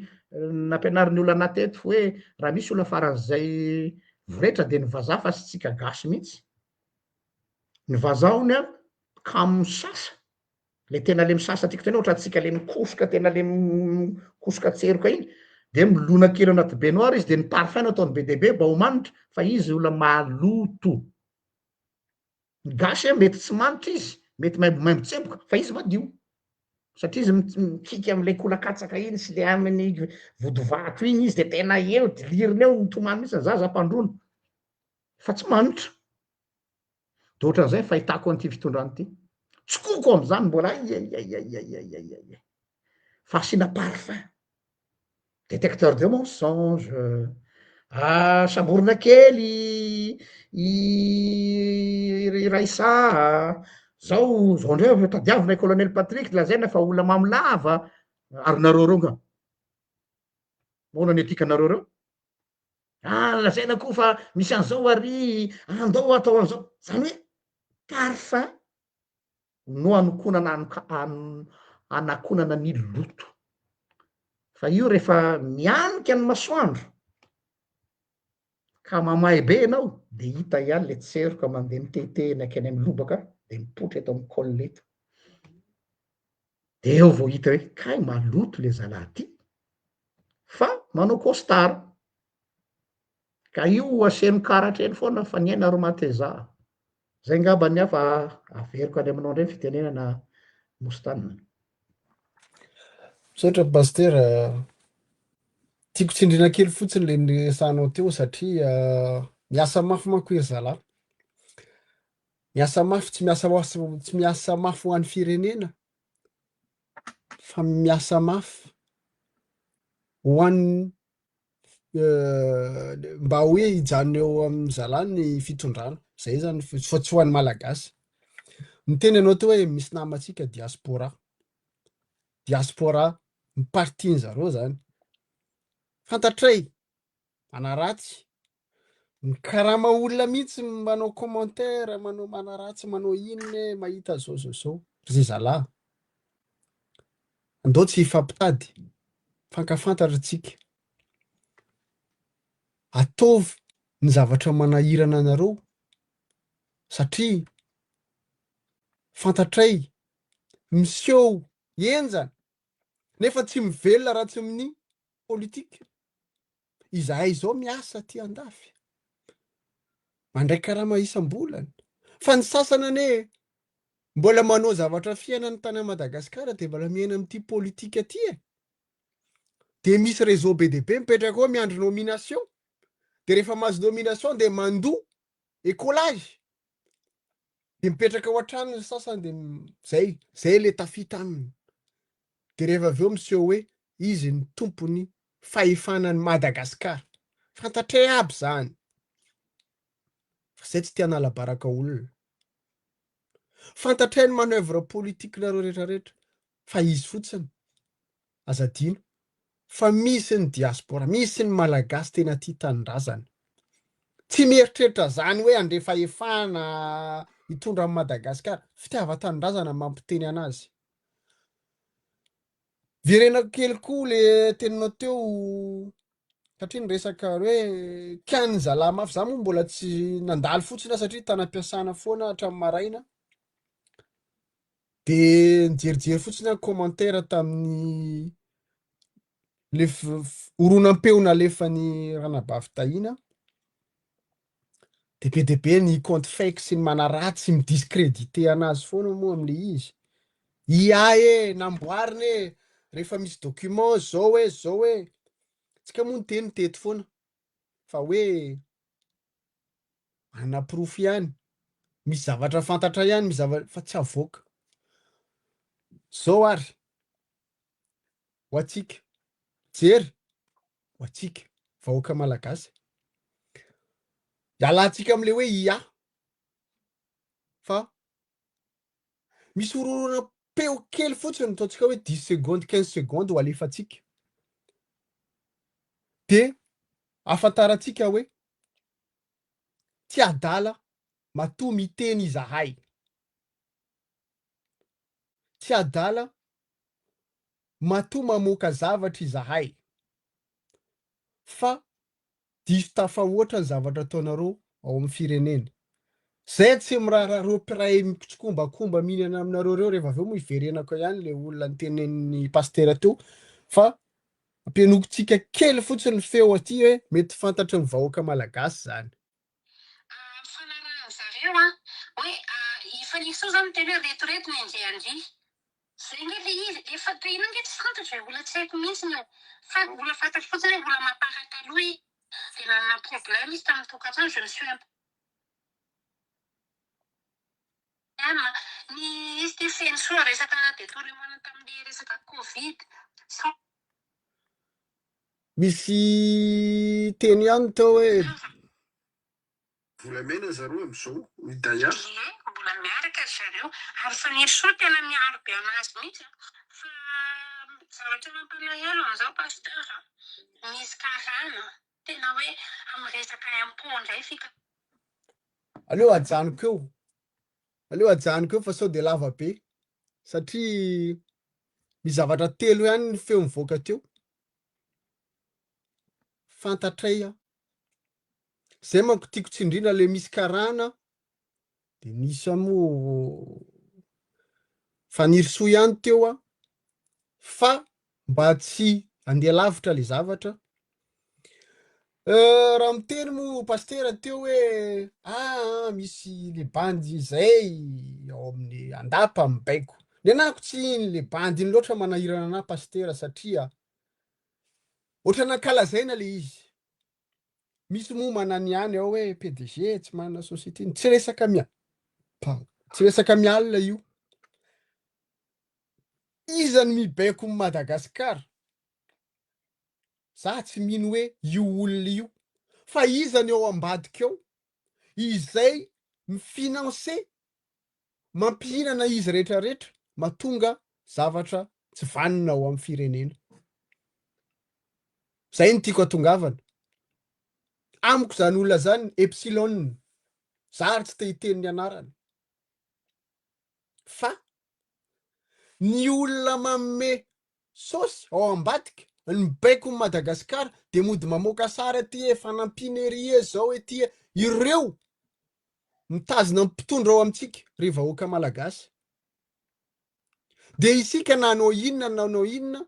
nampianarin'ny olona anaty eto hoe raha misy olona faran'izay voretra de ny vazaha fa tsy tsika gasy mihitsy. Ny vazaha hony ka misasa le tena le misasa tiako tena ohatra tsika le mikosoka tena le mikosoka tseroka iny de milona kely anaty baignoire izy de ny parfum ataony be debe mba ho manitra fa izy olona maloto. Ny gasy mety tsy manitra izy mety maimbo tsemboka fa izy madio satria izy mikiky am'le kolakatsaka iny sy le amin'ny vodivato iny izy de tena eo diliriny eo mitomany mihitsy ny zaza ampandrona fa tsy manitra. De ohatran'izay fahitako an'ity fitondrany ity tsikoko am'izany mbola ai fa asiana parfum détecteur de mensonge saborina kely raisa zao ndreo tadiavina colonel Patrick lazaina fa olona mamolava ary nareo reo nga moana ny etikanareo reo lazaina koa fa misy an'izao ary andao atao an'izao zany hoe parfum no anakonana ny loto. Fa io rehefa mianika ny masoandro ka mamahy be ianao de hita ihany le tseroka mandeha mitetehina akeny amin'ny lobaka de mipotra eto amin'ny col eto de eo vao hita hoe kay maloto le zalahy ty fa manao costard ka io aseno karatra eny foana fa ny aina aromateza. Zay ngamba ny afa averiko any aminao ndray fitenenana mostanina.
Misaotra pasteur, tiako tsindrina kely fotsiny le niresanao teo satria miasa mafy manko ery zalahy. Miasa mafy tsy miasa mafy ho an'ny firenena fa miasa mafy ho an'ny mba hoe hijanona eo amin'ny zalahy ny fitondrana. Zay zany fa tsy ho an'ny malagasy. Miteny anao teo hoe misy namantsika diaspora ny partin zareo zany. Fantatray manaratsy mikarama olona mihitsy manao commentaire manao manaratsy manao inona mahita zao ry zalahy andao tsy hifampitady fankafantatra tsika ataovy ny zavatra manahirana anareo satria fantatray miseho enjana nefa tsy mivelona raha tsy amin'ny politika. Izahay zao miasa ty andafy mandray karama isam-bolana fa ny sasana ane mbola manao zavatra fiainany tany Madagasikara de mbola miaina amin'ity politika ty de misy réseau be dia be mipetraka ao miandry nomination de rehefa mahazo nomination de mandoa écolage de mipetraka ao an-trano ny sasany de zay le tafita aminy de rehefa avy eo miseho hoe izy ny tompony fahefanany Madagasikara fantatray aby zany fa zay tsy tiana alabaraka olona fantatray ny manœuvre politique nareo rehetrarehetra fa izy fotsiny azadino fa misy ny diaspora misy ny malagasy tena tia tanindrazana tsy mieritreritra zany hoe andre fahefana hitondra amin'ny Madagasikara fitiava-tanindrazana mampiteny anazy virenako kely koa le teninao teo satria ny resaka hoe kian'ny zalahy za moa mbola tsy nandalo fotsiny satria tanam-piasana foana hatramin'ny maraina de nijerijery fotsiny ny commentaire tamin'ny le horonam-peo nalefany Ranabavy Tahina de be de be ny compte fake sy ny manaratsy midiscrédité anazy foana moa am'le izy namboariny e rehefa misy document zao hoe tsika moa ny teto foana fa hoe ana proof ihany misy zavatra fantatra ihany misy zavatra fa tsy avoaka zao ary ho atsika jery ho atsika vahoaka malagasy ialatsika am'le hoe fa misy horonam-peo kely fotsiny ataontsika hoe 10 secondes 15 secondes ho alefatsika de afantarantsika hoe tsy adala matoa miteny izahay tsy adala matoa mamoaka zavatra izahay fa diso tafahoatra ny zavatra ataonareo ao amin'ny firenena zay tsy mirarareo mpiray mikotsokombakomba mihinana aminareo reo rehefa avy eo moa iverenako ihany le olona ny tenen'ny pastera teo fa ampianokotsika kely fotsiny feo aty hoe mety fantatra ny vahoaka malagasy zany
fanarahany zareo hoe ifaniso zany teny hoe retoreto ny andehandry zay nge le izy efa tena nge tsy fantatra ola tsy haiko mihitsiny io fa ola fantatra fotsiny hoe ola mampahaka aloha de nanana problème izy tamin'ny tokantrano je me suis ny izy ty feny soa resaka détournement tamin'ny resaka covid
misy teny ihany tao hoe volamena zareo am'izao midaya
mbola miaraka zareo ary faniry soa tena miaro be anazy mihitsy fa zavatra mampalahelo am'izao pasteur misy karana tena hoe amin'ny resaka impôt ndray fika
aleo ajanoko eo fa sao de lava be satria misy zavatra telo ihany ny feo mivoaka teo fantatray zay manko tiako tsindrina le misy karana de nisy moa faniry soa ihany teo fa mba tsy andeha lavitra le zavatra raha miteny moa pastera teo hoe misy le bandy zay ao amin'ny andapa mibaiko nenako tsy iny le bandy iny loatra manahirana ana pastera satria ohatrany ankalazaina le izy misy moa manany ihany ao hoe PDG tsy manana société tsy resaka mialina io izany mibaiko ny Madagasikara za tsy mino hoe io olona io fa izany ao ambadika ao izay mifinanse mampihinana izy rehetrarehetra mahatonga zavatra tsy vanina ao amin'ny firenena zay ny tiako atongavana amiko zany olona zany epsilon zary tsy te hiteniny anarany fa ny olona manome sosy ao ambadika ny mibaiko ny Madagasikara de mody mamoaka sary ty fanampinery zao ty ireo mitazona mpitondra ao amintsika ry vahoaka malagasy de isika nanao inona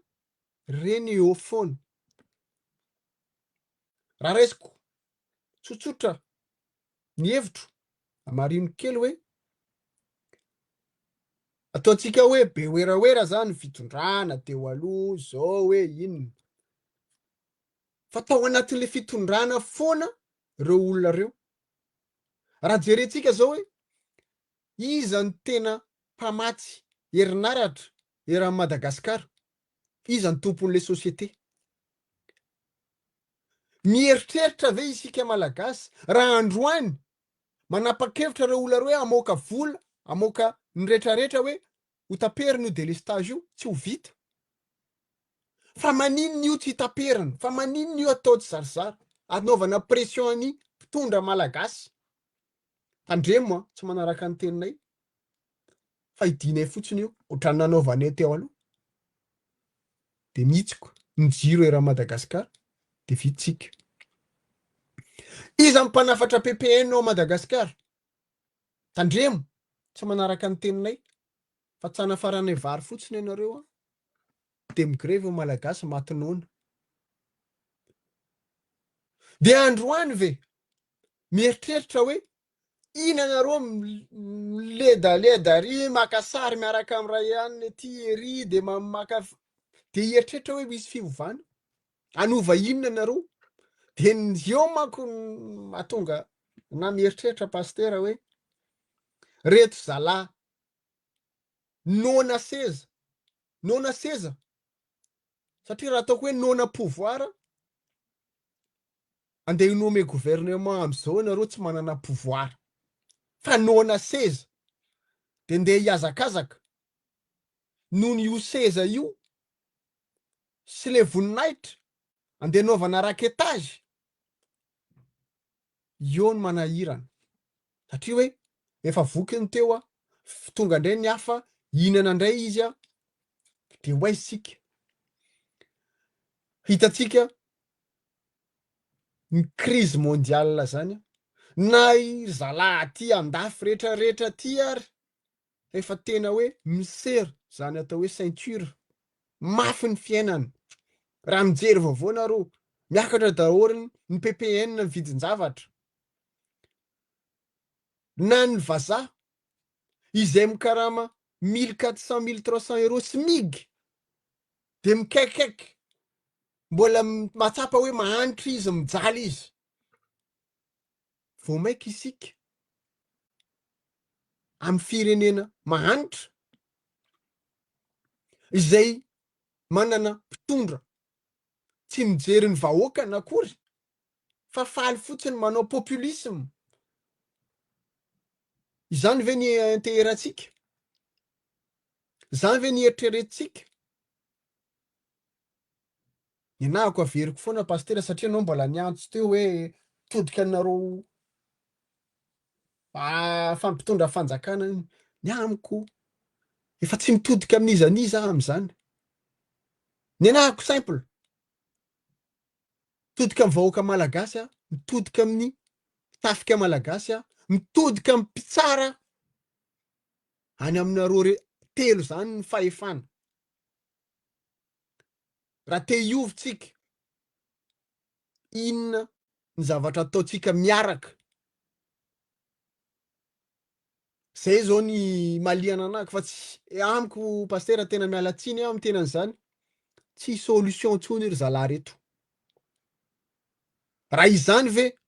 reny eo foana raha resiko tsotsotra ny hevitro amarino kely hoe ataontsika hoe be oeraoera zany fitondrana teo aloha zao hoe inona fa tao anatin'le fitondrana foana reo olona reo. Raha jerentsika zao hoe iza ny tena mpamatsy herinaratra eran'i Madagasikara, iza ny tompon'le sosiete. Mieritreritra ve isika malagasy raha androany manapa-kevitra reo olona reo hoe amoaka vola, amoaka ny rehetrarehetra hoe ho taperiny io delestage io, tsy ho vita. Fa maninona io tsy hitaperina, fa maninona io atao tsy zarizary, anaovana pression any mpitondra malagasy. Tandremo tsy manaraka ny teninay, fa idinay fotsiny io, ohatrany nanaovanay teo aloha. De mihitsiko ny jiro eran'i Madagasikara, de vitsika. Iza mpanafatra PPN ao Madagasikara, tandremo tsy manaraka ny teninay, fa tsana faranay vary fotsiny ianareo de migrevy malagasy matinoana. De androany ve mieritreritra hoe ina nareo miledaleda ry maka sary miaraka amin'ny ray ihany ty ery de maka de hieritreritra hoe misy fivovana anova inona nareo. De eo manko mahatonga na mieritreritra pastera hoe reto zalahy nona seza satria raha ataoko hoe nona pouvoir andeha inome gouvernement am'izao nareo tsy manana pouvoir, fa nona seza de ndeha hiazakazaka noho io seza io sy le voninahitra andeha naovana raketage, io no manahirana. Satria hoe efa vokiny teo tonga ndray ny hafa inana indray izy de hoaisika. Hitatsika ny crise mondiale zany na zalahy aty andafy rehetrarehetra ty ary efa tena hoe misery zany atao hoe ceinture mafy ny fiainany. Raha mijery vaovao nareo miakatra daholo ny PPN ny vidin-javatra na ny vazaha izay mikarama 1400 1300 € SMIG de mikaikaiky mbola matsapa hoe mahanitra izy mijaly izy. Vao maika isika amin'ny firenena mahanitra izay manana mpitondra tsy mijery ny vahoaka nakory fa faly fotsiny manao populisme. Izany ve ny inteheratsika? Izany ve ny eritreretintsika? Inahako averiko foana pastera satria anao mbola niantso teo hoe todika anareo fampitondra fanjakana ny amiko efa tsy mitodika amin'iza n'iza amin'izany. Ny anahako simple, mitodika amin'ny vahoaka malagasy mitodika amin'ny tafika malagasy mitodika amin'ny mpitsara any aminareo telo zany ny fahefana. Raha te hiovitsika inona ny zavatra ataotsika miaraka, zay zao ny maliana anako fa tsy amiko pastera tena mialatsiny amin'ny tenan'izany, tsy solution tsony ry zalahy reto. Raha izany ve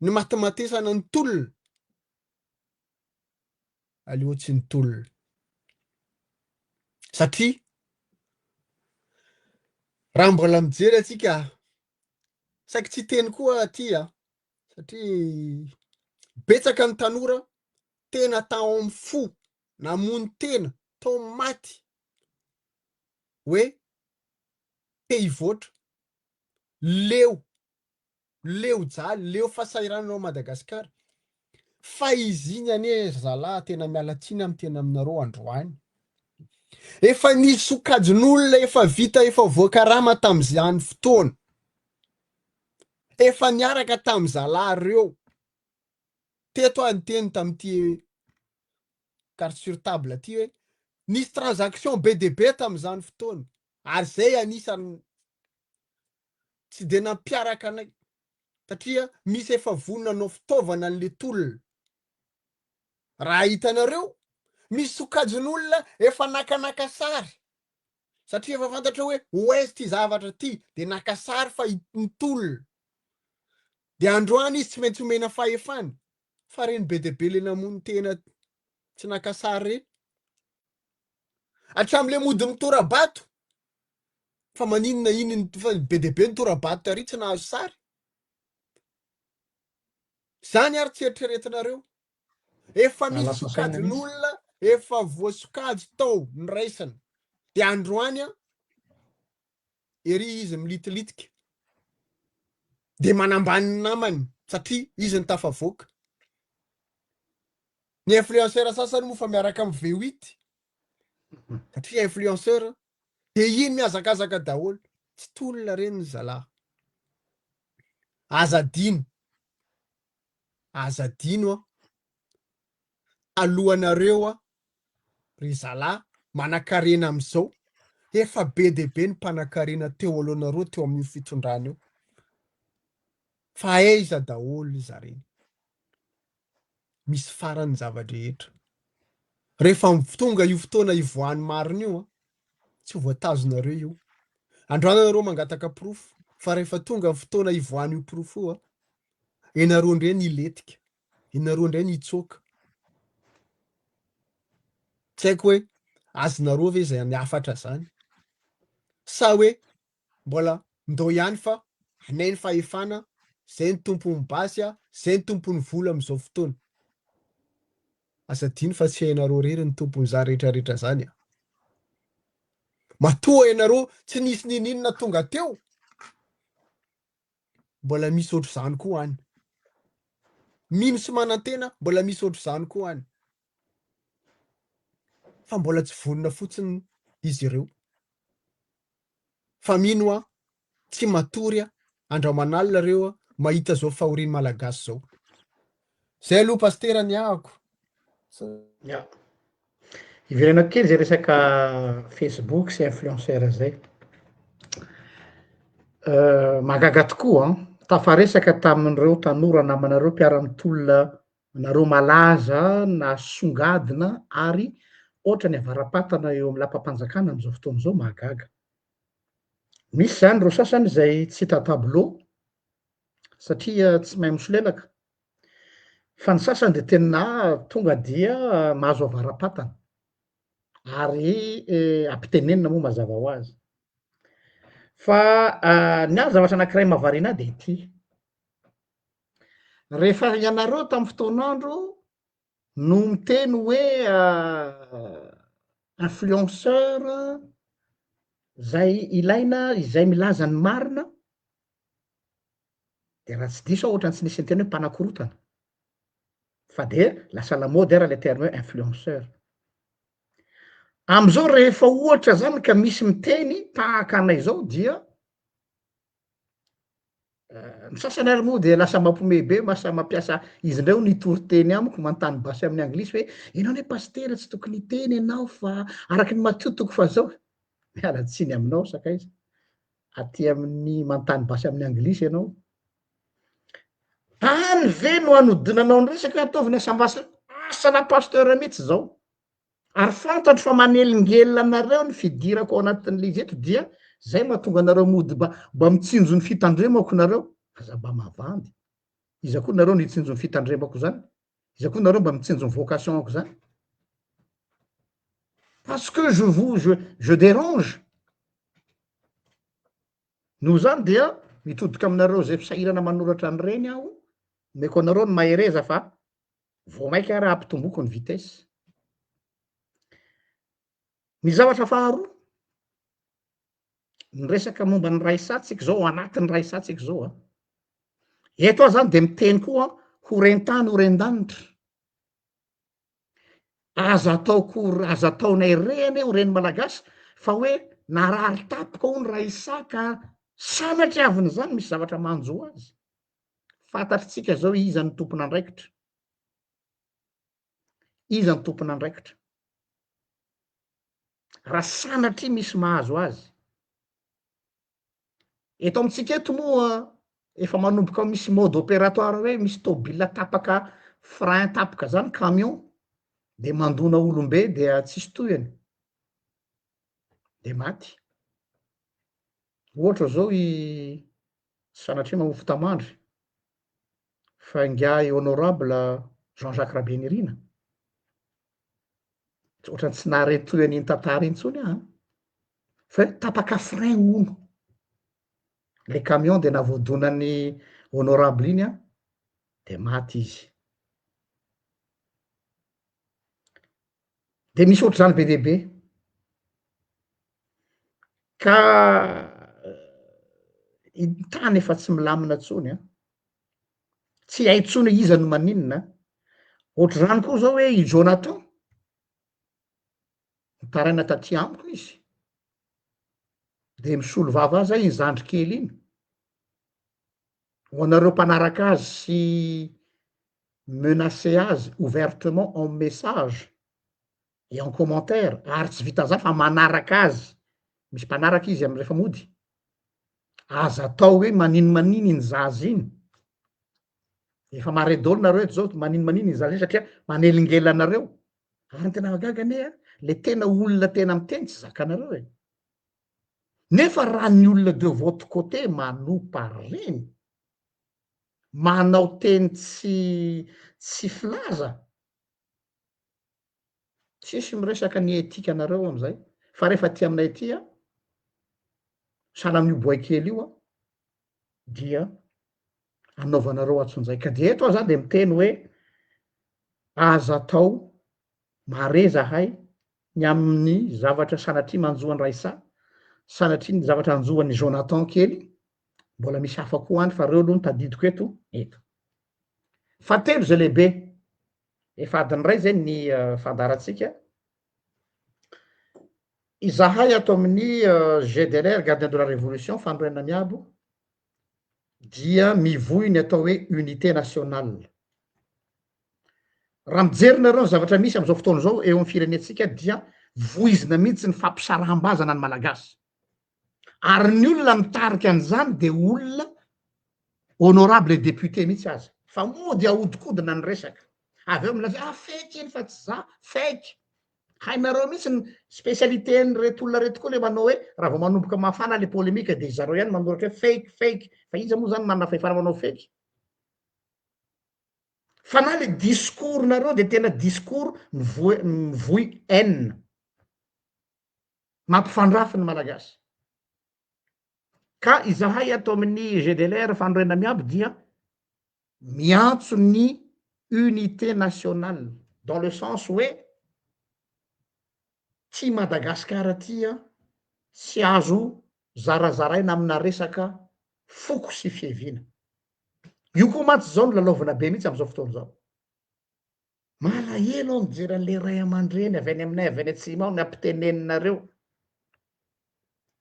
ny matimatesana ny tolona, aleo tsy ny tolona. Satria raha mbola mijery atsika saky tsy teny koa aty satria betsaka ny tanora tena tao amin'ny fo namony tena tao maty hoe te hivoatra leo jaly leo fahasahiranao Madagasikara. Fa izy iny anie zalahy tena mialatsiny amin'ny tena aminareo androany. Efa nisy sokajin'olona efa vita efa voakarama tamin'izany fotoana, efa niaraka tamin'ny zalahy reo teto ny teny tamin'ity carte sur table ty hoe nisy transaction be de be tamin'izany fotoana ary zay anisany tsy de nampiaraka anay satria misy efa vononanao fitaovana an'le tolona. Raha hitanareo misy sokajin'olona efa nakanaka sary satria efa fantatra hoe ouest ty zavatra ty de naka sary fa mitolona de androany izy tsy maintsy omena fahefany fa reny be de be le namony tena tsy naka sary reny atram'le mody mitorabato fa maninona inony fa be de be nitorabato tary tsy nahazo sary zany ary tsy eritreretinareo efa misy
Lasa saina mihitsy.
sokajin'olona efa voasokajy tao niraisana de androany a ery izy militilitika de manambany ny namany satria izy ny tafavoaka ny influenceur sasany moa fa miaraka amin'ny V8 satria influenceur de iny miazakazaka daholo tsy tolona reny ny zalahy azadino a alohanareo a ry zalahy manakarena am'izao efa be de be ny mpanakarena teo alohanareo teo amin'io fitondrana io fa aiza daholo zareny misy farany zavadrehetra rehefa tonga io fotoana ivoany mariny io a tsy voatazonareo io androany nareo mangataka profo fa rehefa tonga fotoana ivoany io profo io a enareo ndray ny iletika enareo ndray ny itsoka tsy haiko hoe azonareo ve zay niafatra zany sa hoe mbola ndo ihany fa anay ny fahefana zay ny tompony basy a zay ny tompony vola am'izao fotoana azadiny fa tsy hainareo rery ny tompony za rehetrarehetra zany a matoa ianareo tsy nisy nininona tonga teo mbola misy ohatr' zany koa any mino sy manantena mbola misy ohatr' zany koa any fa mbola tsy vonona fotsiny izy ireo fa mino a tsy matory a andramanalina reo a mahita zao fahoriny malagasy zao zay aloha pastera ny ahako
Ya. Iverenako kely zay resaka Facebook sy influenceur zay. Magaga tokoa tafaresaka tamin'ireo tanora namanareo mpiara-mitolona nareo malaza na songadina ary ohatra ny avaram-patana eo amin'ny lapam-panjakana am'izao fotoana izao mahagaga. Misy zany reo sasany zay tsy hita tableau satria tsy mahay misolelaka fa ny sasany de tena tonga dia mahazo avaram-patana ary ampitenenina moa mazava ho azy fa ny azy zavatra anankiray mahavariana ahy de ity rehefa ianareo tamin'ny fotoan'andro no miteny hoe influenceur zay ilaina izay milaza ny marina de raha tsy diso ohatra ny tsy nisy ny teny hoe mpanakorotana fa de lasa lamody ara le terme hoe influenceur am'izao rehefa ohatra zany ka misy miteny tahaka anay zao dia ny sasany ary moa de lasa mampiomehy be masa mampiasa izy indray ho nitory-teny amiko manontany basy amin'ny anglisy hoe ianao anie pastera tsy tokony hiteny ianao fa araky ny matiotoko fa zao miala tsiny aminao sakaiza aty amin'ny manontany basy amin'ny anglisy ianao any ve no anodinanao ny resaka hoe ataovy ny asana pasteur mihitsy zao ary fantatro fa manelingelina anareo ny fidirako ao anatin'le izy eto dia zay mahatonga anareo mody mba mitsinjo ny fitandremako nareo aza mba mavandy iza koa nareo nitsinjo ny fitandremako zany iza koa nareo mba mitsinjo ny vocation ako zany parce que je dérange noho zany dia mitodika aminareo zay fisahirana manoratra an'ireny aho meko anareo ny mahereza fa vao maika raha ampitomboko ny vitesse ny zavatra faharoa ny resaka momba ny ray satsika zao anatin'ny ray satsika zao a eto aho zany de miteny koa ho rentany ho rendanitra aza ataonay reny ho reny malagasy fa hoe narary tapoka ho ny ray saka sanatry aviny zany misy zavatra manjo azy fantatritsika zao iza ny tompona andraikitra iza ny tompona andraikitra raha sanatry misy mahazo azy eto amintsika eto moa efa manomboka misy mode opératoire hoe misy tôbila tapaka frein tapaka zany camion de mandona olombe de tsisy tohiny de maty. Ohatra zao i sanatria mamofo tamandry fa ngiahy honorable Jean-Jacques Rabenirina. Ohatrany tsy naharetoy an'iny tantara iny tsony aho. Fa tapaka frein ono. Le camion de navoadonany honorable iny de maty izy. De misy ohatr'izany be dehibe. Ka i tany efa tsy milamina tsony tsy hay tsony iza no maninona. Ohatr'izany koa zao hoe i Jonathan taraina taty amiko izy de misolo vava azy iny zandry kely iny. Ho anareo mpanaraka azy sy menacer azy ouvertement en message et en commentaire ary tsy vita za fa manaraka azy, misy mpanaraka izy amy rehefa mody, aza atao hoe manino iny zaza iny. Efa mare daholo nareo eto zao manino iny zaza iny satria manelingely anareo. Ary ny tena mahagaga anie le tena olona tena miteny tsy zakanareo e. Nefa raha ny olona de votre côté manopa reny, manao teny tsy filaza, tsisy miresaka ny etika anareo amizay. Fa rehefa ty aminay ty sahala amin'io boay kely io dia anaovanareo atson'izay. Ka de eto aho za de miteny hoe aza atao mare zahay ny amin'ny zavatra sanatria manjoany Raisa, sanatria ny zavatra anjoany Jonathan kely, mbola misy hafa koa any fa reo aloha no tadidiko eto. Fahatelo zay lehibe, efa adiny ray zay ny fandaratsika. Izahay ato amin'ny GDLR, Gardien de la Révolution, fandroana miabo, dia mivoy ny atao hoe unité nationale. Raha mijerinareo ny zavatra misy am'izao fotoana zao eo amin'ny firenetsika dia voizina mihitsy ny fampisaraham-bazana ny malagasy. Ary ny olona mitarika an'izany de olona honorable député mihitsy aza. Fa mody ahodikodina ny resaka. Avy eo milaza fake iny fa tsy za, fake. Hainareo mihitsy ny spécialité reto olona reto koa le manao hoe raha vao manomboka mafana le polémique de zareo ihany manoratra hoe fake. Fa iza moa zany manana fahefana manao fake. Fa na le discours nareo de tena discours mivoy haine, mampifandrafy ny malagasy. Ka izahay ato amin'ny GDLR fandroana miabo dia miantso ny unité nationale dans le sens hoe ty Madagasikara ty tsy azo zarazaraina amina resaka foko sy fiheviana. Io koa mantsy zao no lalaovana be mihitsy am'izao fotoana zao. Malahelo aho mijery an'le ray aman-dreny avy any aminay avy any atsimo ao ny ampiteneninareo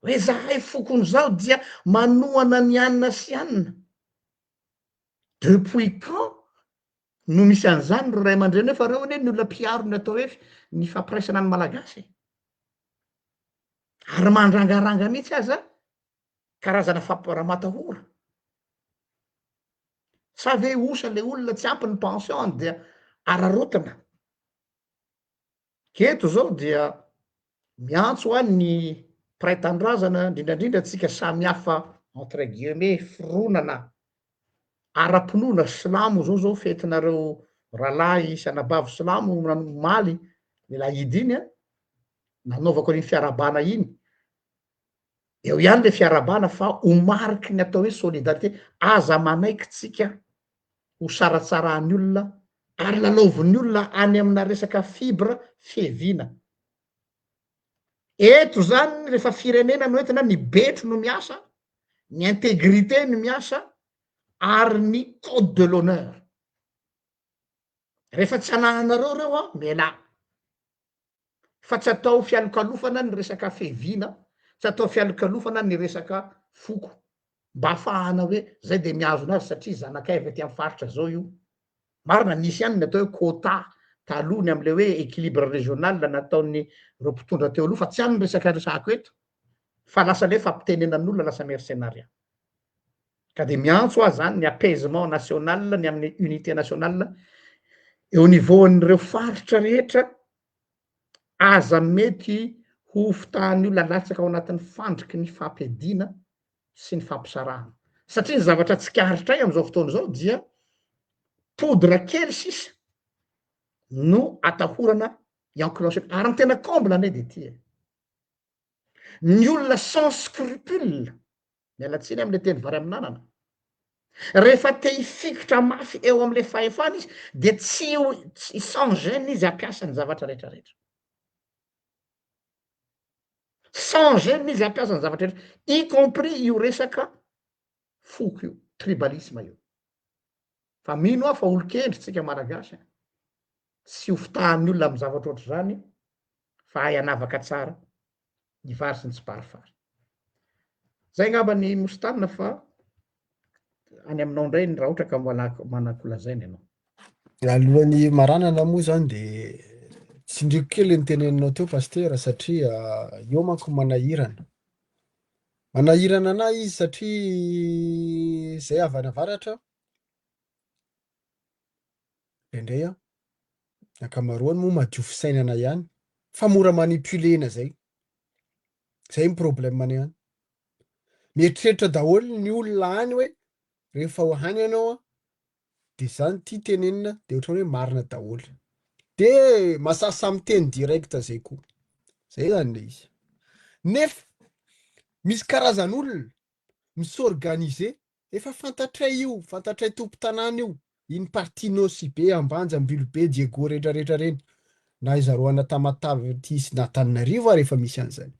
hoe zahay fokon'izao dia manohana ny anina sy anina. Depuis quand no misy an'izany ro ray aman-dreny fa reo ny olona mpiaro ny atao hoe ny fampiraisana ny malagasy. Ary mandrangaranga mihitsy aza karazana raha-matahora. Sa ve osa le olona tsy ampy ny pension dia ararotina. Keto zao dia miantso ny mpiray-tanindrazana indrindrandrindra atsika samy hafa entre guillemets fironana ara-pinoana silamo zao fetinareo ralahy sanabavy silamo maly le lahidy iny nanaovako an'iny fiarabana iny. Eo ihany le fiarabana fa ho mariky ny atao hoe solidarité, aza manaiky tsika ho saratsarany olona ary lalaovin'ny olona any amina resaka fibre fiheviana. Eto zany rehefa firenena no entina ny betro no miasa, ny intégrité no miasa ary ny code de l'honneur. Rehefa tsy ananareo reo mialà. Fa tsy atao fialokalofana ny resaka fiheviana, tsy atao fialokalofana ny resaka foko. Mba ahafahana hoe zay de miazona azy satria zanakay avy aty amin'ny faritra zao io. Marina nisy ihany ny atao hoe quota talohany am'le hoe équilibre régional nataon'ny reo mpitondra teo aloha fa tsy ihany ny resaka resako eto. Fa lasa le fampitanenan'olona lasa mercenariat. Ka de miantso azy zany ny apaisement national ny amin'ny unité nationale eo niveau an'ireo faritra rehetra aza mety ho fotahan'ny olona latsaka ao anatin'ny fandriky ny fampiadiana sy ny fampisarahana. Satria ny zavatra tsikaritra am'izao fotoana zao dia podra kely sisa no atahorana enclenché ary ny tena comble ane de ty e. Ny olona sans scrupule, mialatsiny am'le teny vary amin'anana, rehefa te hifikitra mafy eo am'le fahefana izy de tsy sans gêne izy ampiasa ny zavatra rehetrarehetra. Sans gêne izy ampiasa ny zavatra rehetra, y compris io resaka foko io, tribalisme io. Fa mino aho fa olo-kendry tsika malagasy, tsy ho fotahan'ny olona amy zavatra ohatry zany, fa hay anavaka tsara ny vary sy ny tsy parifary. Zay ngamba ny mostanina fa any aminao ndray raha ohatra ka manakolazaina ianao.
Alohan'ny maranana moa zany de tsindriko kely ny teneninao teo pasteur satria io manko manahirana. Manahirana anahy izy satria zay avy any avaratra indray ny ankamaroany moa madio fisainana ihany fa mora manipulena zay. Zay ny problemany ihany. Mieritreritra daholo ny olona any hoe rehefa ho hany ianao de zany ty tenenina de ohatrany hoe marina daholo. De masasa miteny direct zay koa. Zay zany le izy. Nefa misy karazan'olona misorganize efa fantatray io, fantatray tompo-tanàna io, iny partinao sy be Ambanja, Ambilobe, Diego rehetrarehetra reny. Na izaroana Tamatave ty sy n'Antananarivo rehefa misy an'izany.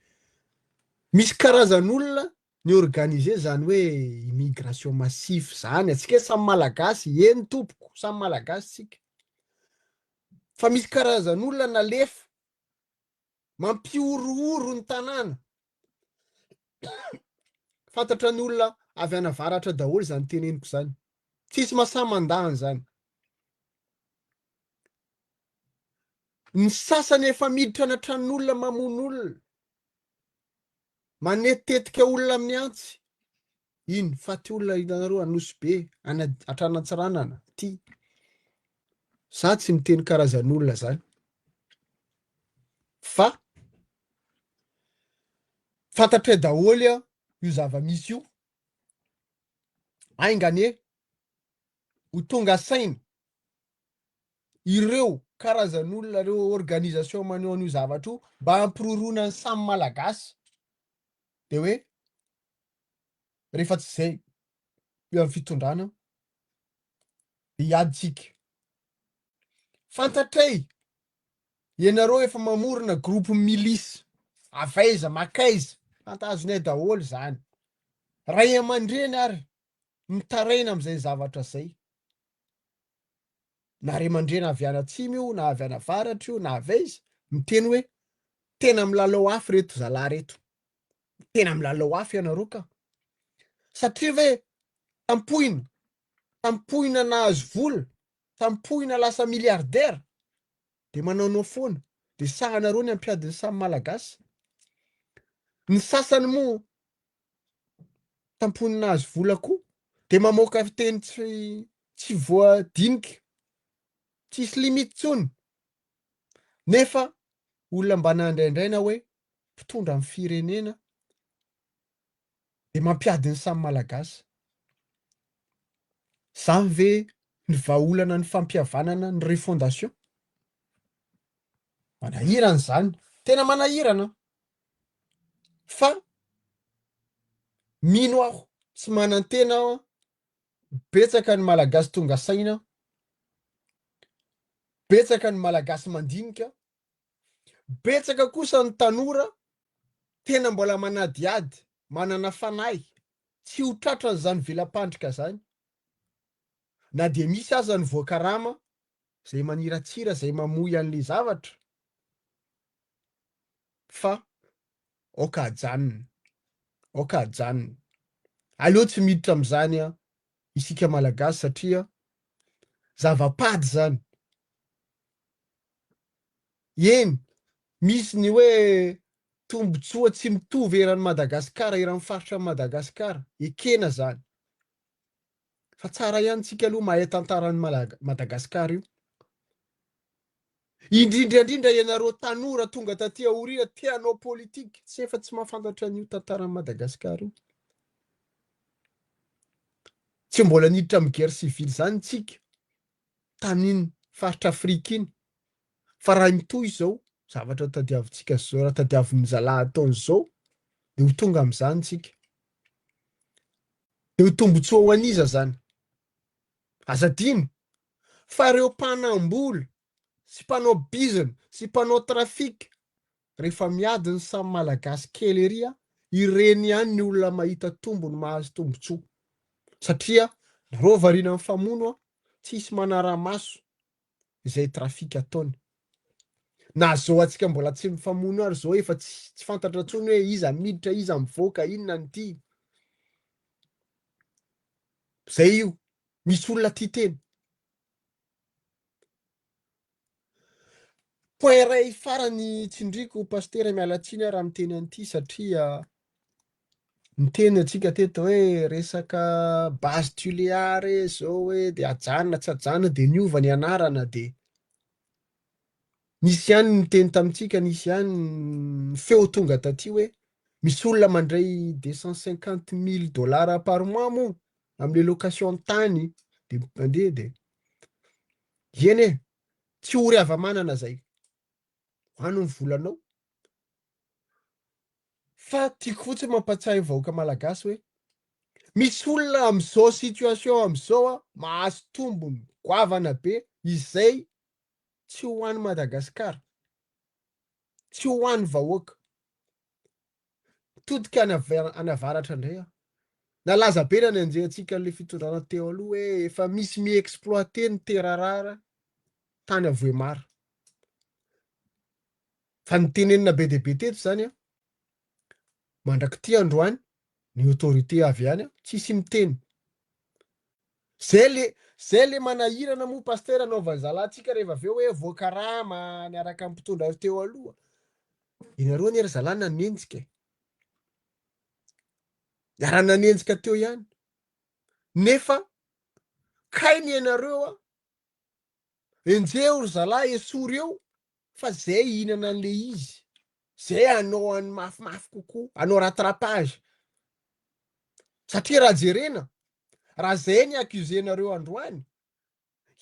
Misy karazan'olona ny organise zany hoe immigration massif zany, atsika samy malagasy, eny tompoko, samy malagasy tsika. Fa misy karazan'olona nalefa mampiorooro ny tanàna. Fantatra ny olona avy any avaratra daholo zany teneniko zany. Tsisy mahasaman-dahany zany. Ny sasany efa miditra anatran'olona mamono olona, manetetika olona amin'ny antsy. Iny faty olona hitanareo Anosibe, Antranantsiranana ty. Sa tsy miteny karazan'olona zany. Fa fantatray daholo io zava-misy io. Aingane ho tonga saina ireo karazan'olona reo organisation maneho an'io zavatra io mba hampirorona ny samy malagasy. De hoe rehefa tsy zay eo amin'ny fitondrana hiaditsika. Fantatray ianareo efa mamorona groupe milisy avaiza makaiza, fantazonay daholo zany. Ray aman-dreny ary mitaraina am'izay zavatra zay. Na ray aman-dreny avy any atsimo io, na avy any avaratra io, na avaiza, miteny hoe tena milalao afy reto zalahy reto. Tena milalao afy ianareo ka. Satria ve tampoina nahazo vola, tampoina lasa miliardaire, de manaonao foana, de sahanareo ny ampiadiny samy malagasy. Ny sasany moa tampoina nahazo vola koa, de mamoaka fiteny tsy voadinika, tsisy limity tsony. Nefa olona mba nandraindraina hoe mpitondra amin'ny firenena de mampiadiny samy malagasy. Zany ve ny vahaolana ny fampihavanana ny refondation? Manahirana zany, tena manahirana. Fa mino aho tsy manan-tena aho, betsaka ny malagasy tonga saina, betsaka ny malagasy mandinika, betsaka kosa ny tanora tena mbola manadiady, manana fanahy, tsy ho tratra zany velam-pandrika zany. Na de misy aza ny voakarama zay maniratsira, zay mamoy an'le zavatra, fa oka ajanony, oka ajanony. Aleo tsy miditra am'zany isika malagasy satria zava-pady zany. Eny, misy ny hoe tombotsoa tsy mitovy eran'ny Madagasikara, eran'ny faritra Madagasikara, ekena zany. Fa tsara ihany tsika aloha mahay tantaran'ny Madagasikara io. Indrindrandrindra ianareo tanora tonga taty aoriana tianao politika tsy efa tsy mahafantatra an'io tantaran'i Madagasikara io. Tsy mbola niditra amin'ny guerre civile zany tsika taniny faritra Afrika iny. Fa raha mitohy izao zavatra tadiavintsika zao, raha tadiavin'ny zalahy taony zao, de ho tonga amin'izany tsika. De ho tombotsoa ho aniza zany. Azadino fa ireo mpanambola sy mpanao bizina sy mpanao trafika rehefa miady ny samy malagasy kely ery ireny ihany ny olona mahita tombony mahazo tombotsoa. Satria nareo variana amin'ny famono tsisy manara-maso izay trafika ataony. Na zao atsika mbola tsy mifamono ary zao efa tsy fantatra intsony hoe iza miditra iza mivoaka inona ny ty. Zay io misy olona tia teny. Point iray farany tsindriko pastera mialatsiny raha miteny an'ity satria miteny atsika teto hoe resaka base tuléare zao hoe de ajanona tsy ajanona de niova ny anarana de nisy ihany miteny tamintsika nisy ihany feo tonga taty hoe misy olona mandray $250,000 par mois mo am'le location tany de mandeha de eny e tsy ho riava-manana zay. Ano ny volanao. Fa tiako fotsiny mampatsiahy vahoaka malagasy hoe misy olona am'izao situation am'izao mahazo tombony goavana be izay tsy ho an'ny Madagasikara, tsy ho an'ny vahoaka. Todika any avaratra indray nalaza be na nanjehantsika an'le fitondrana teo aloha hoe efa misy mi-exploiter ny terra rare tany Avoemara. Fa nitenenina be dia be teto zany mandrakity androany ny autorité avy any tsisy miteny. Zay le manahirana moa pastera anaovan'ny zalantsika rehefa aveo hoe voakarama niaraka amin'ny mpitondra azy teo aloha. Ianareo nery zalahy nanenjika. Iara nanenjika teo ihany. Nefa kainy ianareo enjeo ry zalahy esory eo fa zay ihinana an'le izy. Zay anao any mafimafy kokoa, anao rattrapage. Satria raha jerena, raha zay ny accusenareo androany,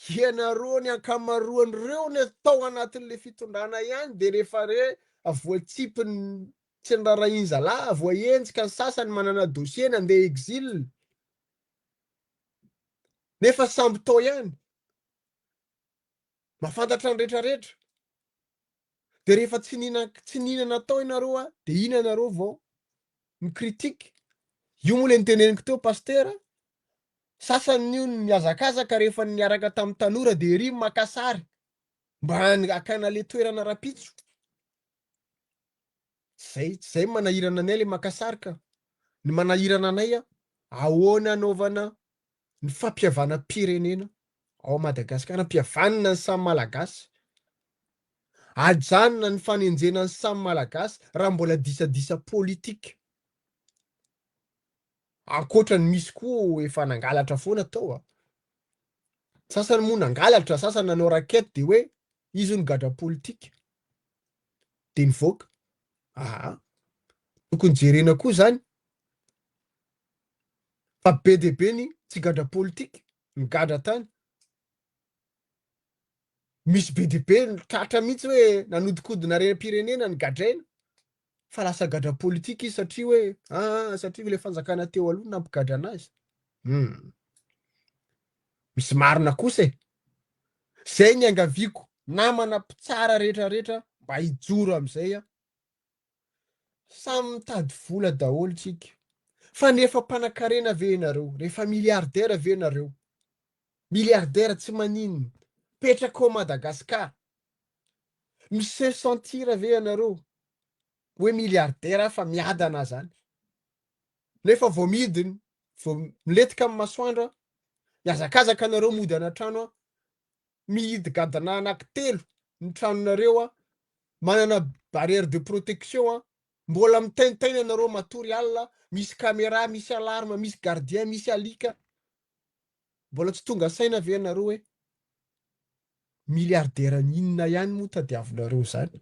ianareo ny ankamaroan'ireo ny tao anatin'le fitondrana ihany de rehefa voatsipiny tsy ny rarahin'ny zalahy, voaenjika ny sasany manana dossier nandeha exil. Nefa samby tao ihany. Mahafantatra ny rehetrarehetra. De rehefa tsy nihinana tao ianareo de ina nareo vao mikritika. Io moa le niteneniko teo pastera. Sasany io miazakazaka rehefa niaraka tamin'ny tanora de ery maka sary mba akana le toerana rapitso. Zay manahirana anay le maka sary ka. Ny manahirana anay ahoana anaovana ny fampiavana pirenena ao Madagasikara, ampiavanina ny samy malagasy. Ajanona ny fanenjena ny samy malagasy raha mbola disadisa politika. Ankoatra ny misy koa efa nangalatra foana tao. Sasany moa nangalatra, sasany nanao rakety de hoe izy ny gadra politika. De nivoaka. Tokony jerena koa zany. Fa be dia be ny tsy gadra politika, ny gadra tany. Misy be dia be tratra mihitsy hoe nanodikodina rem-pirenena ny gadraina. Fa lasa gadra politika izy satria hoe satria le fanjakana teo aloha nampigadra anazy. Misy marina kosa e. Zay ny angaviako namana mpitsara rehetrarehetra mba hijoro am'izay samy mitady vola daholo tsika. Fa nefa mpanan-karena ve ianareo? Rehefa miliardaire ve ianareo? Miliardaire tsy maninona. Petraka ao Madagasikara. Mise sentira ve ianareo hoe miliardaire fa miadana zany? Nefa vao midiny, vao miletika amin'ny masoandro, miazakazaka anareo mody anatrano mihidy gadana anankitelo ny tranonareo manana barrière de protection mbola mitaintaina anareo matory alina, misy caméra, misy alarme, misy gardien, misy alika. Mbola tsy tonga saina ve ianareo hoe miliardera n'inona ihany moa tadiavinareo zany.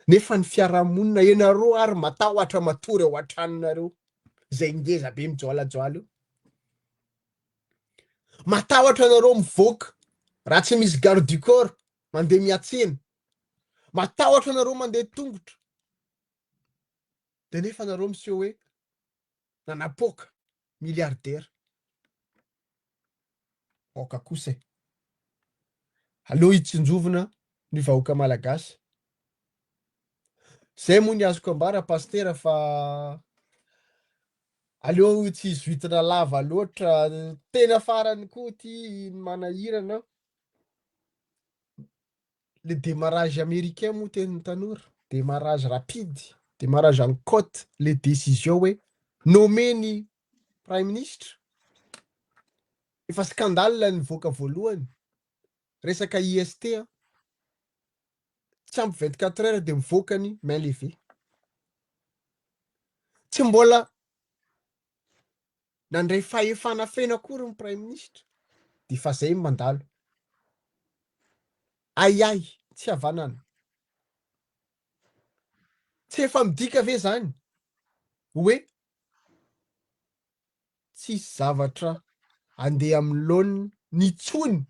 Nefa ny fiarahamonina ianareo ary matahotra matory ao an-tranonareo zay ngeza be mijoalajoala io. Matahotra anareo mivoaka raha tsy misy garde du corps mandeha miatsena. Matahotra anareo mandeha tongotra. De nefa anareo miseho hoe nanapoaka miliardera. Oka kosa. Aleo hitsinjovina ny vahoaka malagasy. Zay moa ny azoko ambara pastera fa aleo tsy zuitana lava loatra. Tena farany koa ty manahirana. Le démarrage américain moa teny tanora. Démarrage rapide. Démarrage en côte. Les décisions hoe nommer ny prime ministre. Efa scandale ny voaka voalohany. Resaka IST. Tsy ampy 24 heures de mivoaka ny main levée. Tsy mbola nandray fahefana fena akory ny prime ministre. Di fa zay mandalo. Ai, tsy havanana. Tsy efa midika ve zany hoe tsisy zavatra andeha amin'ny laoniny nitsony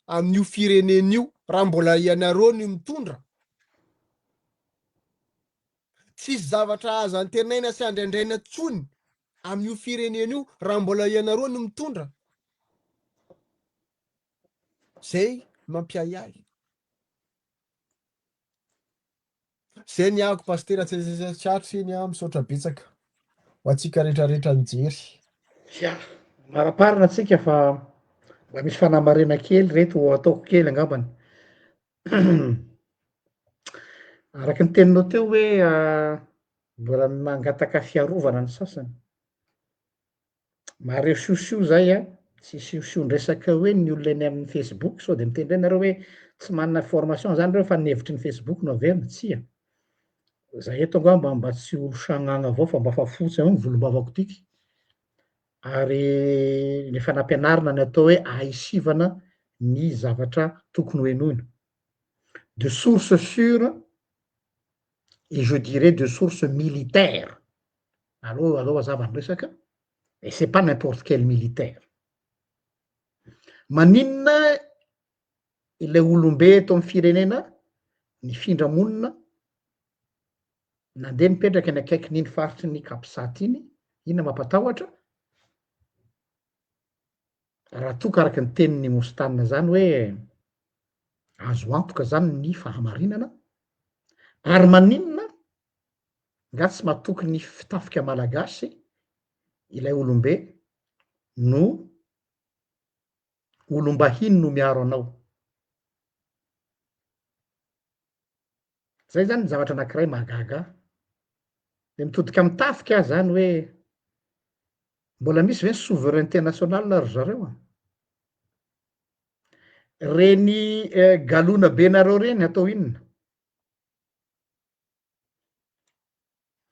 amin'io firenen'io raha mbola ianareo ny mitondra. Tsisy zavatra azo antenaina sy andraindraina tsony amin'io firenen'io raha mbola ianareo ny mitondra. Zay mampiayay. Zay ny ahako pastera tsy ny misaotra betsaka ho antsika rehetrarehetra nijery.
Ya, maraparina antsika fa mba misy fanamarena kely reto ataoko kely angambany. Araky ny teninao teo hoe mbola mangataka fiarovana ny sasany. Mareo siosio zay tsy siosion-dresaka hoe ny olona eny amin'ny Facebook sao de miteny anareo hoe tsy manana formation zany reo fa nevitry ny Facebook no averina tsia. Zay eto angamba mba tsy olo sagnagna avao fa mba fa fotsy avao volombavako tiky. Ary ny fanampianarana ny atao hoe ahisivana ny zavatra tokony hoenoina. De source sûre et je dirais de source militaire. Alors azava ny resaka. Et c'est pas n'importe quel militaire. Maninona ilay olombe eto amin'ny firenena ny findramonina nandeha nipetraka ny akaiky n'iny faritry ny Kapisaty iny, inona mampatahotra? Raha toa ka araka ny tenin'ny Mostanina zany hoe azo antoka zany ny fahamarinana ary maninona nga tsy mahatoky ny fitafika malagasy ilay olombe no olombahiny no miaro anao. Zay zany ny zavatra anankiray mahagaga. De mitodika mitafika zany hoe mbola misy ve ny souveraineté nationale ry zareo? Reny galona be nareo reny atao inona?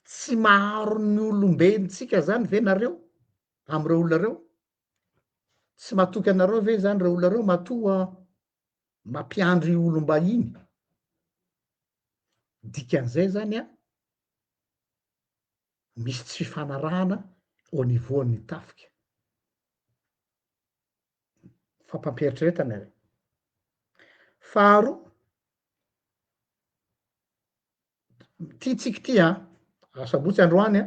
Tsy maharo ny olombentsika zany ve nareo am'ireo olona reo? Tsy mahatoky anareo ve zany reo olona reo matoa mampiandry olombahiny? Dikan'izay zany misy tsy fifanarahana au niveau ny tafika. Fampampieritrereta nareo. Faharoa, tsika ty sabotsy androany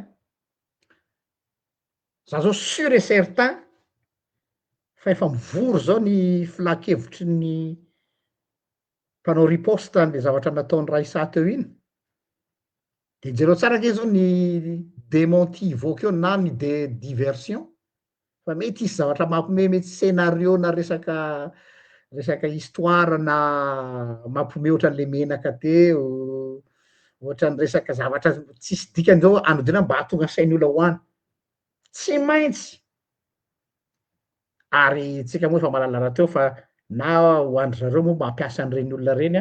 za zao sûr et certain fa efa mivory zao ny filakevitry ny mpanao riposte an'le zavatra nataon'ny Raisa teo iny. De jereo tsara ke zao ny démenti voaka eo na ny diversion fa mety hisy zavatra mampiomehy mety scénario na resaka histoire na mampiomehy ohatran'le menaka teo, ohatran'ny resaka zavatra tsisy dikan'izao anodina mba hahatonga sainy olona ho any. Tsy maintsy ary tsika moa efa mahalala raha teo fa na ho andry zareo moa mampiasa an'ireny olona reny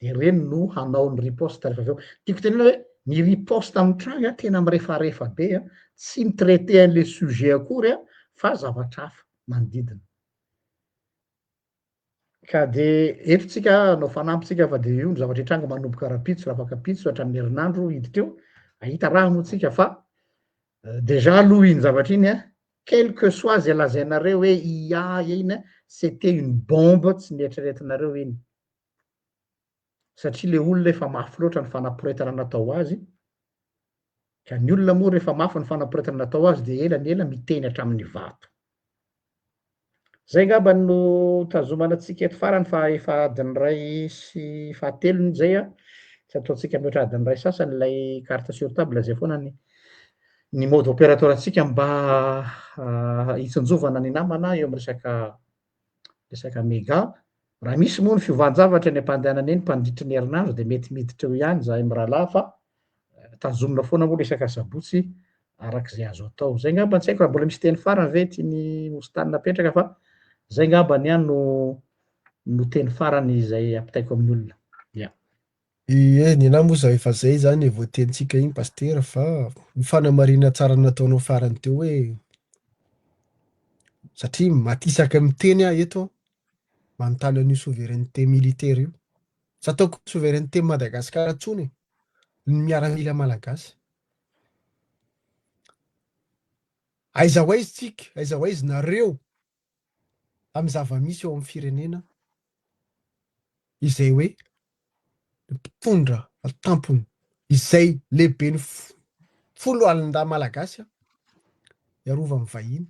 de reny no hanao ny riposte rehefa avy eo. Tiako tenena hoe ny riposte amin'ny tranga tena mirefarefa be tsy mitraiter an'le sujet akory fa zavatra hafa manodidina. ka de etotsika anao fanampytsika fa de io ny zavatra hitranga manomboka rapitso raha afaka pitso hatramin'ny herinandro hiditra eo ahita raha moa tsika fa déjà aloha iny zavatra iny a quel que soit zay lazainareo hoe IA iny c'était une bombe tsy nieritreretinareo iny satria le olona efa mafy loatra ny fanaporetana natao azy ka ny olona moa rehefa mafy ny fanaporetana natao azy de ela miteny hatramin'ny vato zay ngamba no tazomana antsika eto farany fa efa adiny ray sy fahatelony zay a tsy ataontsika mihoatra adiny ray sasany lay carte sur table zay foana ny mode opérateur atsika mba hitsinjovana ny namana eo amin'ny resaka méga raha misy moa ny fiovanjavatra ny ampandehanana eny mpandritry ny herinandro de mety miditra eo ihany zahay amy rahalahy fa tazomina foana moa resaka sabotsy arak'izay azo atao zay ngamba tsy haiko raha mbola misy teny farany ve tiany ostany napetraka fa zay ngamba ny any no teny farany zay ampitaiko amin'ny olona ia
Eny na moa efa zay zany voatenitsika igny pasteur fa ny fanamarina tsara nataonao farany teo hoe satria matisaka miteny aho eto manontany an'io souveraineté militaire io tsy ataoko souveraineté Madagasikara ntsony ny miaramila malagasy aiza ho aiza tsika aiza ho aiza nareo amy zava-misy eo amin'ny firenena izay hoe mpitondra tampony izay lehibe ny folo alin-da malagasy hiarova amin'ny vahiny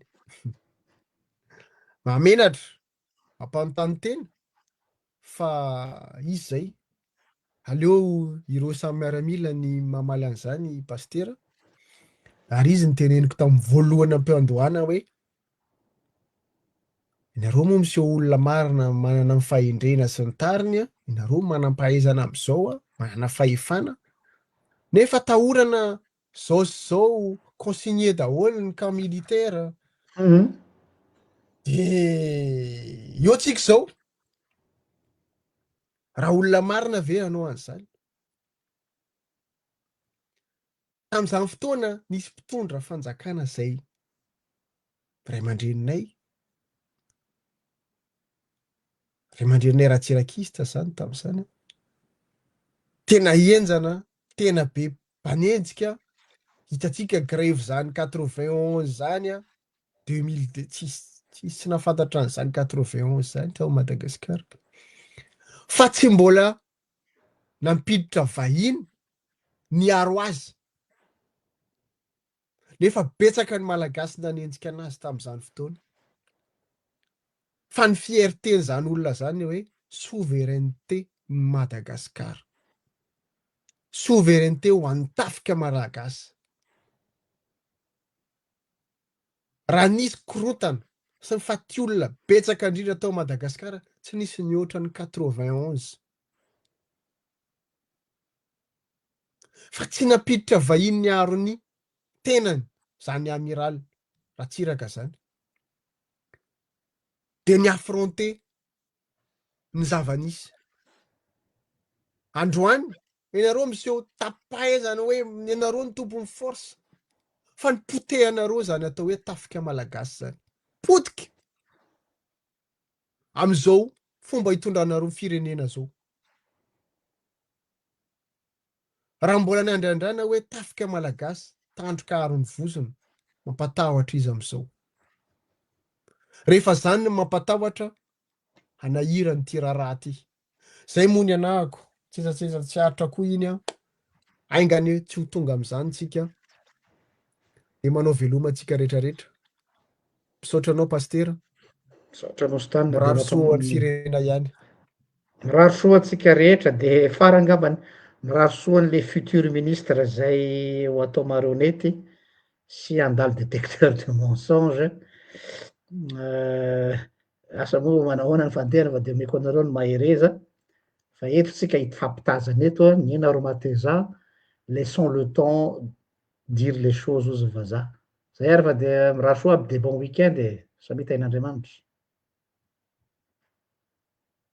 mamenatra mampanontany teny fa izy zay aleo ireo samy miaramila ny mamaly an'izany pasteur ary izy ny teneniko tamin'ny voalohany am-piandohana hoe ianareo moa misy olona marina manana ny fahendrena sy ny tariny a ianareo manam-pahaizana am'izao manana fahefana nefa tahorana zao sy zao consigné daholo ny camp militaire de eo tsika zao raha olona marina ve anao an'izany tam'izany fotoana nisy mpitondra fanjakana zay ray aman-dreninay Ratsirakista zany tam'izany tena enjana tena be mpanenjika hitatsika grève zany 91 zany 2002 tsy nafantatra an'izany 91 zany tao Madagasikara fa tsy mbola nampiditra vahiny niaro azy nefa betsaka ny malagasy nanenjika anazy tam'izany fotoana fa ny fierté zany olona zany hoe souveraineté Madagasikara souveraineté ho an'ny tafika malagasy raha nisy korotana sy ny fatiolona betsaka indrindra tao Madagasikara tsy nisy nihoatra ny 91 fa tsy napiditra vahiny niaro ny tenany zany amiral Ratsiraka zany de ni affronter ny zava-nisy androany ianareo miseho tapaizana hoe ianareo ny tompon'ny force fa ny potehanareo zany atao hoe tafika malagasy zany potika am'izao fomba hitondranareo firenena zao raha mbola ny andrandrana hoe tafika malagasy tandroka arony vozona mampatahotra izy am'izao rehefa zany ny mampatahotra hanahira ny tiraraha ty zay moa ny anahako tsetsatsetsatra tsy aritra koa iny aingany tsy ho tonga am'izany tsika de manao veloma tsika rehetrarehetra misaotra anao pasteur
misaotra anao stany
miraro soa ny firenena ihany
miraro soa antsika rehetra de fara angambany miraro soa an'le futur ministre zay ho atao marionnette sy andalo détecteur de mensonge asa moa manahoana ny fandehana fa de meko anareo ny mahereza fa eto tsika hifampitazana eto nina Romateza laissons le temps dire les choses ozy vazaha zay ary fa de miraro soa aby de bon week-end samita ain'Andriamanitra